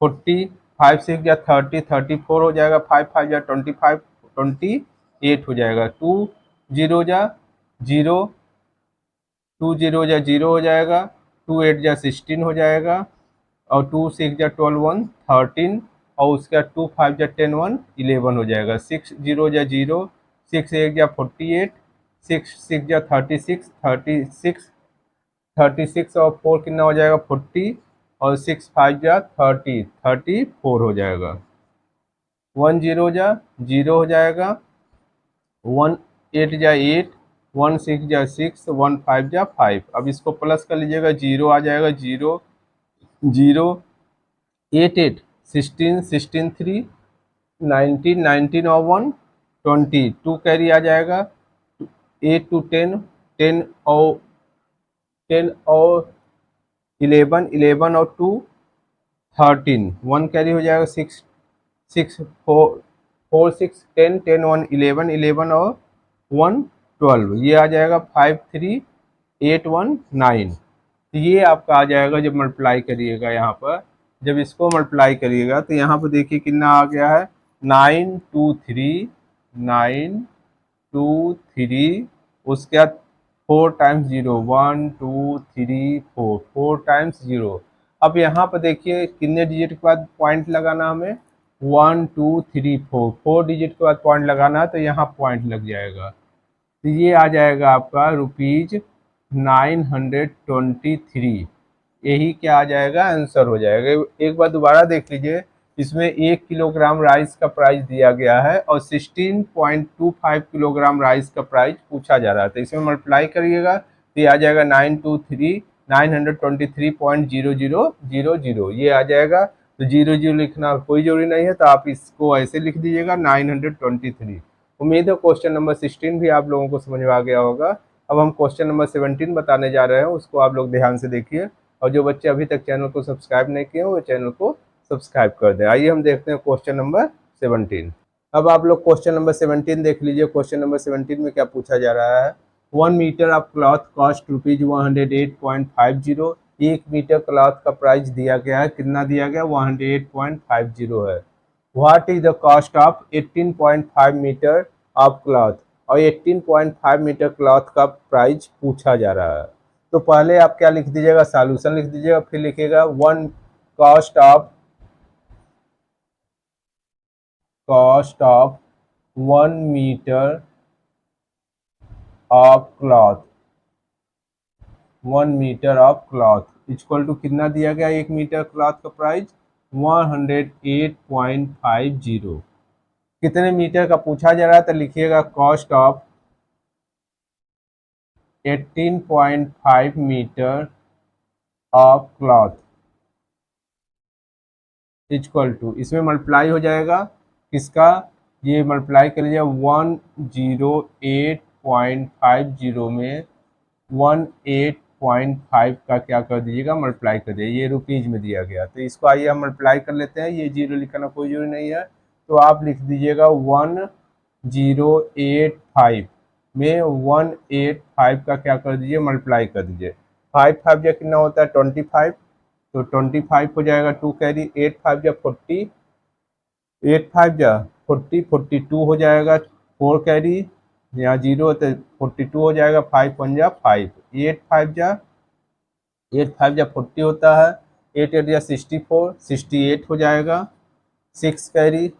40, 5 6 जा 30, 34 हो जाएगा, 5 5 जा 25, 28 हो जाएगा, 2 0 जा 0, 2 0 जा 0 हो जाएगा, 2 8 जा 16 हो जाएगा और 2 6 जा 12 1 13 और उसके बाद 2 5 जा 10 1 11 हो जाएगा, 6 0 जा 0, 6 1 जा 48, 6 6 जा 36 और 4 कितना हो जाएगा? 40 और 6 5 जा 34 हो जाएगा, 1 0 जा 0 हो जाएगा, 1 8 जा 8, 1 6 जा 6, 1 5 जा 5। अब इसको प्लस कर लीजिएगा, 0 आ जाएगा, 0 0 8 8 16 16 3 19 19 और 1 20, 2 कैरी आ जाएगा, 8 to 10 10 और 11 11 और 2 13, 1 कैरी हो जाएगा, 6 6 4 6 10 10 1 11 11 और 1 12, ये आ जाएगा 5 3 8 1 9। तो ये आपका आ जाएगा जब मल्टीप्लाई करिएगा। यहाँ पर जब इसको मल्टीप्लाई करिएगा तो यहाँ पर देखिए कितना आ गया है? 923 923, उसके बाद 4 टाइम्स 0, 1 2 3 4, 4 टाइम्स 0। अब यहाँ पर देखिए कितने डिजिट के बाद पॉइंट लगाना हमें? 1 2 3 4, 4 डिजिट के बाद पॉइंट लगाना है तो यहाँ पॉइंट लग जाएगा। तो ये आ जाएगा आपका ₹923। यही क्या आ जाएगा? आंसर हो जाएगा। एक बार दोबारा देख लीजिए, इसमें 1 किलोग्राम राइस का प्राइस दिया गया है और 16.25 किलोग्राम राइस का प्राइस पूछा जा रहा है। तो इसमें मल्टीप्लाई करिएगा तो ये आ जाएगा 923,923.0000, ये आ जाएगा। तो 00 लिखना कोई जरूरी नहीं है, तो आप इसको ऐसे लिख दीजिएगा 923। उम्मीद है क्वेश्चन नंबर 16 भी आप लोगों को समझ में आ गया होगा। अब हम क्वेश्चन नंबर 17 बताने जा रहे हैं, उसको आप लोग ध्यान से देखिए, और जो बच्चे अभी तक चैनल को सब्सक्राइब नहीं किए वो चैनल को सब्सक्राइब कर दें। आइए हम देखते हैं क्वेश्चन नंबर 17। अब आप लोग क्वेश्चन नंबर 17 देख लीजिए। क्वेश्चन नंबर 17 में क्या पूछा जा रहा है, 1 metre of cloth cost ₹108.50। 1 metre cloth का प्राइस दिया गया है, कितना दिया गया, 108.50 है। What is the cost of 18.5 metre of cloth, और 18.5 मीटर क्लॉथ का प्राइस पूछा जा रहा है। तो पहले आप क्या लिख दीजिएगा, सॉल्यूशन लिख दीजिएगा, फिर लिखिएगा cost of 1 metre of cloth, 1 metre of cloth equal to कितना दिया गया, 1 मीटर क्लॉथ का प्राइस 108.50। कितने मीटर का पूछा जा रहा है, तो लिखिएगा cost of 18.5 metre of cloth equal to, इसमें मल्टीप्लाई हो जाएगा किसका, ये मल्टीप्लाई कर लीजिए 108.50 में 18.5 का क्या कर दीजिएगा, मल्टीप्लाई कर दीजिए। ये रुपीज में दिया गया, तो इसको आइए हम मल्टीप्लाई कर लेते हैं। ये जीरो लिखना कोई जरूरी नहीं है, तो आप लिख दीजिएगा 1085 में 185 का क्या कर दीजिए, मल्टीप्लाई कर दीजिए। 5 जा कितना होता है 25, तो 25 हो जाएगा 2 कैरी, 8 जा 40, 8 जा 40, 42 हो जाएगा 4 कैरी, यहाँ जीरो है तो 42 हो जाएगा, 5 जा 5, 8 जा 40 होता है, 8 जा 64, 68 हो जाएगा, 6 कैरी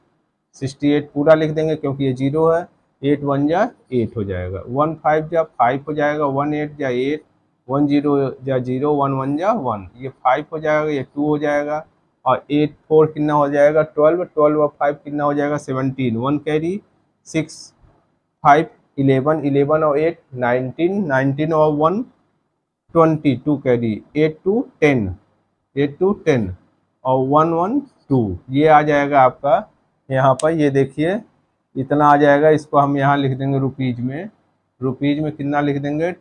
68 पूरा लिख देंगे क्योंकि ये जीरो है, 8 जा 8 हो जाएगा, 15 जा 5 हो जाएगा, 18 जा 8, 10 जा 0, 11 जा 1, ये 5 हो जाएगा, ये 2 हो जाएगा, और 8 4 कितना हो जाएगा 12, 12 और 5 कितना हो जाएगा 17, 1 कैरी 6 5 11, 11 और 8 19, 19 और 1 20, 2 कैरी 8 to 10, 8 to 10 और 1 1 2, ये आ जाएगा आपका यहाँ पर। ये देखिए इतना आ जाएगा, इसको हम यहाँ लिख देंगे रुपीज में, रुपीज में कितना लिख देंगे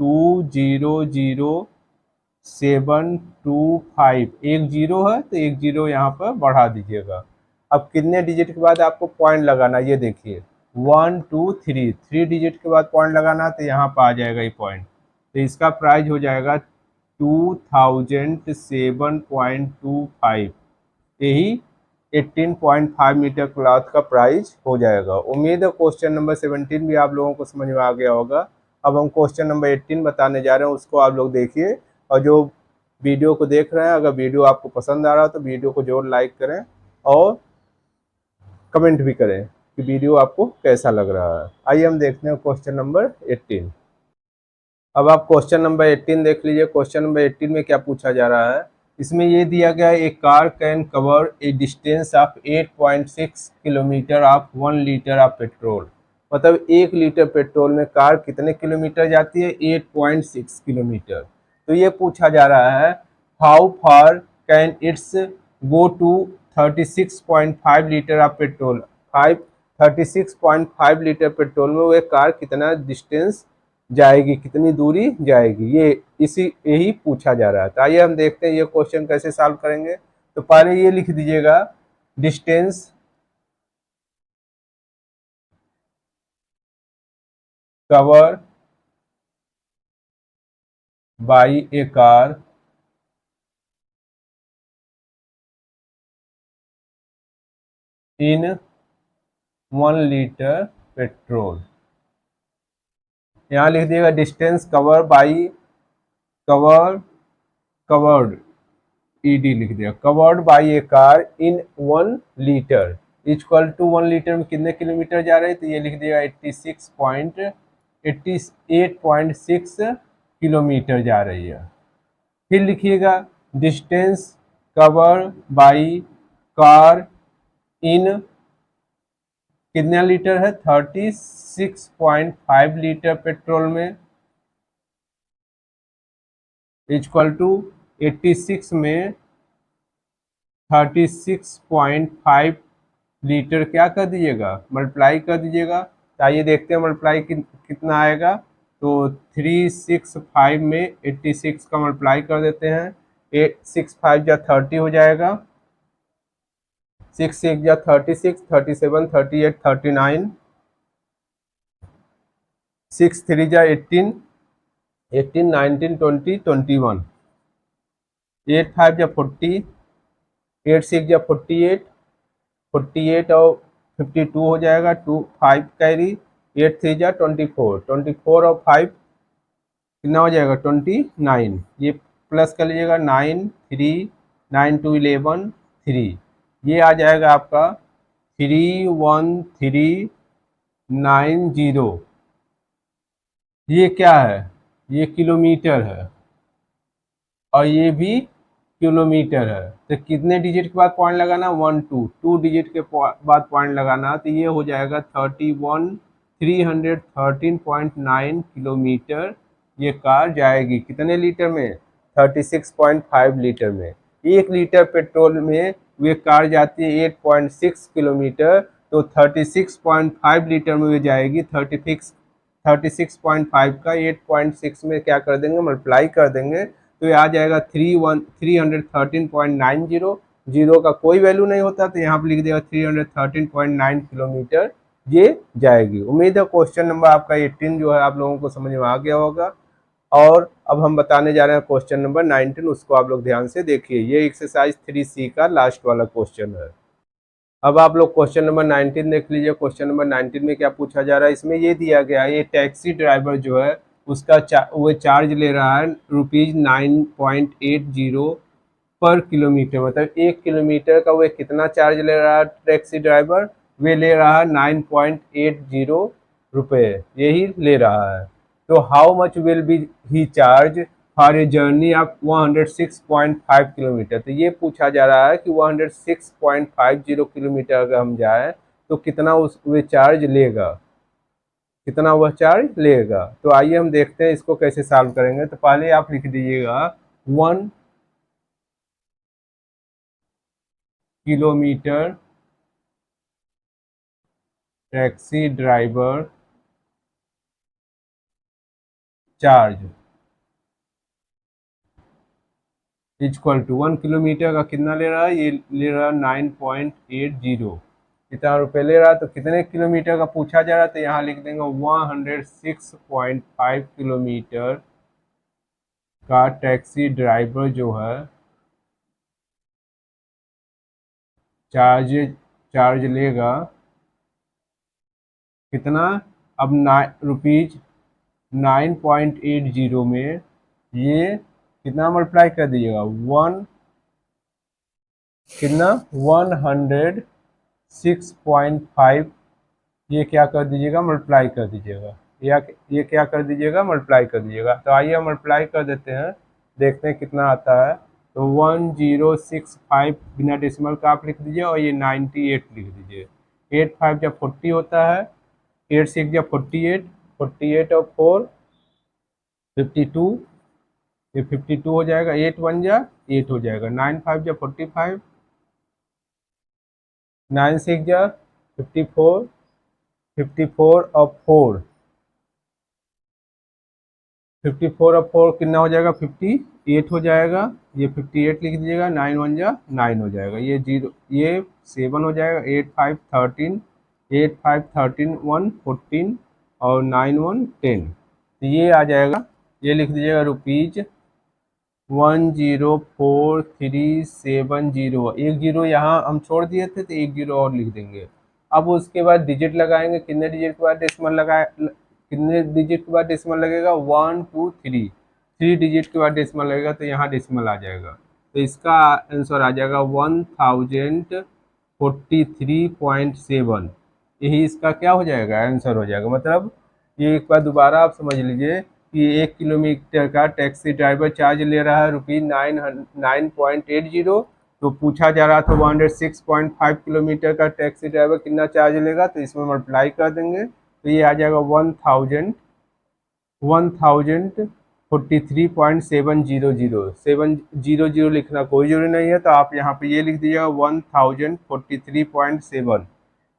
200725, एक जीरो है तो एक जीरो यहाँ पर बढ़ा दीजिएगा। अब कितने डिजिट के बाद आपको पॉइंट लगाना, ये देखिए 1 2 3, 3 डिजिट के बाद पॉइंट लगाना, तो यहाँ पर आ जाएगा ये पॉइंट, तो इसका प्राइस हो जाएगा 2007.25, यही 18.5 मीटर क्लॉथ का प्राइस हो जाएगा। उम्मीद है क्वेश्चन नंबर 17 भी आप लोगों को समझ में आ गया होगा। अब हम क्वेश्चन नंबर 18 बताने जा रहे हैं, उसको आप लोग देखिए, और जो वीडियो को देख रहे हैं अगर वीडियो आपको पसंद आ रहा है तो वीडियो को जरूर लाइक करें और कमेंट भी करें कि वीडियो आपको कैसा लग रहा है। आइए हम देखते हैं क्वेश्चन नंबर 18। अब आप क्वेश्चन नंबर 18 देख लीजिए। क्वेश्चन नंबर 18 में क्या पूछा जा रहा है, इसमें ये दिया गया है, एक car can cover A distance of 8.6 kilometre of 1 litre of petrol. मतलब 1 लीटर पेट्रोल में कार कितने किलोमीटर जाती है, 8.6 किलोमीटर। तो ये पूछा जा रहा है how far can it's go to 36.5 litre of petrol. 36.5 litre petrol में वो कार कितना डिस्टेंस जाएगी, कितनी दूरी जाएगी, ये यही पूछा जा रहा है। तो आइए हम देखते हैं ये क्वेश्चन कैसे सॉल्व करेंगे। तो पहले ये लिख दीजिएगा distance cover by a car in 1 litre petrol. यहाँ लिख दिएगा डिस्टेंस कवर्ड ईडी लिख दिया, covered by a car in 1 litre equal to 1 litre में कितने किलोमीटर जा रहे हैं, तो ये लिख दिएगा 88.6 किलोमीटर जा रही है। फिर लिखिएगा distance cover by car in कितना लीटर है, 36.5 लीटर पेट्रोल में इक्वल टू 86 में 36.5 लीटर क्या कर दीजिएगा, मल्टीप्लाई कर दीजिएगा। तो आइए देखते हैं मल्टीप्लाई कितना आएगा। तो 365 में 86 का मल्टीप्लाई कर देते हैं, 865 या 30 हो जाएगा, 6 6 या 36, 37, 38, 39, 6 3 या 18, 18, 19, 20, 21, 8 5 या 40, 8 6 या 48, 48 और 52 हो जाएगा, 2 5 कैरी, 8 3 या 24, 24 और 5 कितना हो जाएगा 29, ये प्लस कर लीजिएगा, 9 3, 9 2 11 3, ये आ जाएगा आपका 31390। ये क्या है, ये किलोमीटर है और ये भी किलोमीटर है। तो कितने डिजिट के बाद पॉइंट लगाना, 1 2, 2 डिजिट के बाद पॉइंट लगाना, तो ये हो जाएगा 313.9 किलोमीटर ये कार जाएगी। कितने लीटर में, 36.5 लीटर में। 1 लीटर पेट्रोल में ये कार जाती है 8.6 किलोमीटर, तो 36.5 लीटर में ये जाएगी। 36.5 का 8.6 में क्या कर देंगे, मल्टीप्लाई कर देंगे, तो ये आ जाएगा 313.90। जीरो का कोई वैल्यू नहीं होता, तो यहाँ पर लिख देगा 313.9 किलोमीटर ये जाएगी। उम्मीद है क्वेश्चन नंबर आपका 18 जो है आप लोगों को समझ में आ गया होगा। और अब हम बताने जा रहे हैं क्वेश्चन नंबर 19, उसको आप लोग ध्यान से देखिए। ये एक्सरसाइज 3C का लास्ट वाला क्वेश्चन है। अब आप लोग क्वेश्चन नंबर 19 देख लीजिए। क्वेश्चन नंबर 19 में क्या पूछा जा रहा है, इसमें ये दिया गया है, ये टैक्सी ड्राइवर जो है उसका वो चार्ज ले रहा है ₹9.80 पर किलोमीटर। मतलब 1 किलोमीटर का वो कितना चार्ज ले रहा है टैक्सी ड्राइवर, वे ले रहा है 9.80 रुपये, यही ले रहा है। तो how much will be he charge for a journey of 106.5 kilometre. तो ये पूछा जा रहा है कि 106.50 किलोमीटर अगर हम जाए तो कितना वे चार्ज लेगा, कितना वह चार्ज लेगा। तो आइए हम देखते हैं इसको कैसे सॉल्व करेंगे। तो पहले आप लिख दीजिएगा 1 kilometre taxi driver charge equal to 1 kilometre का कितना ले रहा है, ये ले रहा है 9.80, इतना रुपये ले रहा है। तो कितने किलोमीटर का पूछा जा रहा है, तो यहाँ लिख देंगे 106.5 किलोमीटर का टैक्सी ड्राइवर जो है चार्ज लेगा कितना। अब ₹9.80 में ये कितना मल्टीप्लाई कर दीजिएगा, 106.5, ये क्या कर दीजिएगा, मल्टीप्लाई कर दीजिएगा, या ये क्या कर दीजिएगा, मल्टीप्लाई कर दीजिएगा। तो आइए हम मल्टीप्लाई कर देते हैं, देखते हैं कितना आता है। तो 1065 बिना डेसिमल का आप लिख दीजिए और ये 98 लिख दीजिए। 8 5 जब 40 होता है, 8 6 जब 48, 48 और 4 52, ये 52 हो जाएगा। 8 1 जा 8 हो जाएगा। 9 5 जा 45, 9 6 जा 54, 54 और 4, 54 और 4 कितना हो जाएगा, 58 हो जाएगा। ये 58 लिख दीजिएगा। 9 1 जा 9 हो जाएगा। ये 0, ये 7 हो जाएगा। 8 5 13, 8 5 13 1 14 और 9 1 10, तो ये आ जाएगा। ये लिख दीजिएगा ₹104,370। एक जीरो यहाँ हम छोड़ दिए थे, तो एक जीरो और लिख देंगे। अब उसके बाद डिजिट लगाएंगे, कितने डिजिट के बाद डेसिमल लगाए, कितने डिजिट के बाद डेसिमल लगेगा, 1 2 3, 3 डिजिट के बाद डेसिमल लगेगा, तो यहाँ डेसिमल आ जाएगा। तो इसका आंसर आ जाएगा 1043.7, यही इसका क्या हो जाएगा, आंसर हो जाएगा। मतलब ये एक बार दोबारा आप समझ लीजिए कि 1 किलोमीटर का टैक्सी ड्राइवर चार्ज ले रहा है ₹9.80। तो पूछा जा रहा था 106.5 किलोमीटर का टैक्सी ड्राइवर कितना चार्ज लेगा, तो इसमें मल्टीप्लाई कर देंगे, तो ये आ जाएगा 1043.700। 700 लिखना कोई जरूरी नहीं है, तो आप यहाँ पे ये लिख दीजिएगा 1043.7,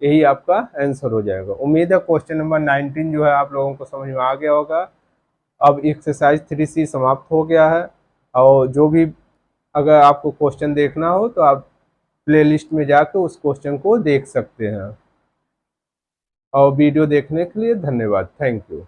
यही आपका आंसर हो जाएगा। उम्मीद है क्वेश्चन नंबर 19 जो है आप लोगों को समझ में आ गया होगा। अब एक्सरसाइज 3C समाप्त हो गया है। और जो भी अगर आपको क्वेश्चन देखना हो तो आप प्लेलिस्ट में जाकर उस क्वेश्चन को देख सकते हैं। और वीडियो देखने के लिए धन्यवाद। Thank you.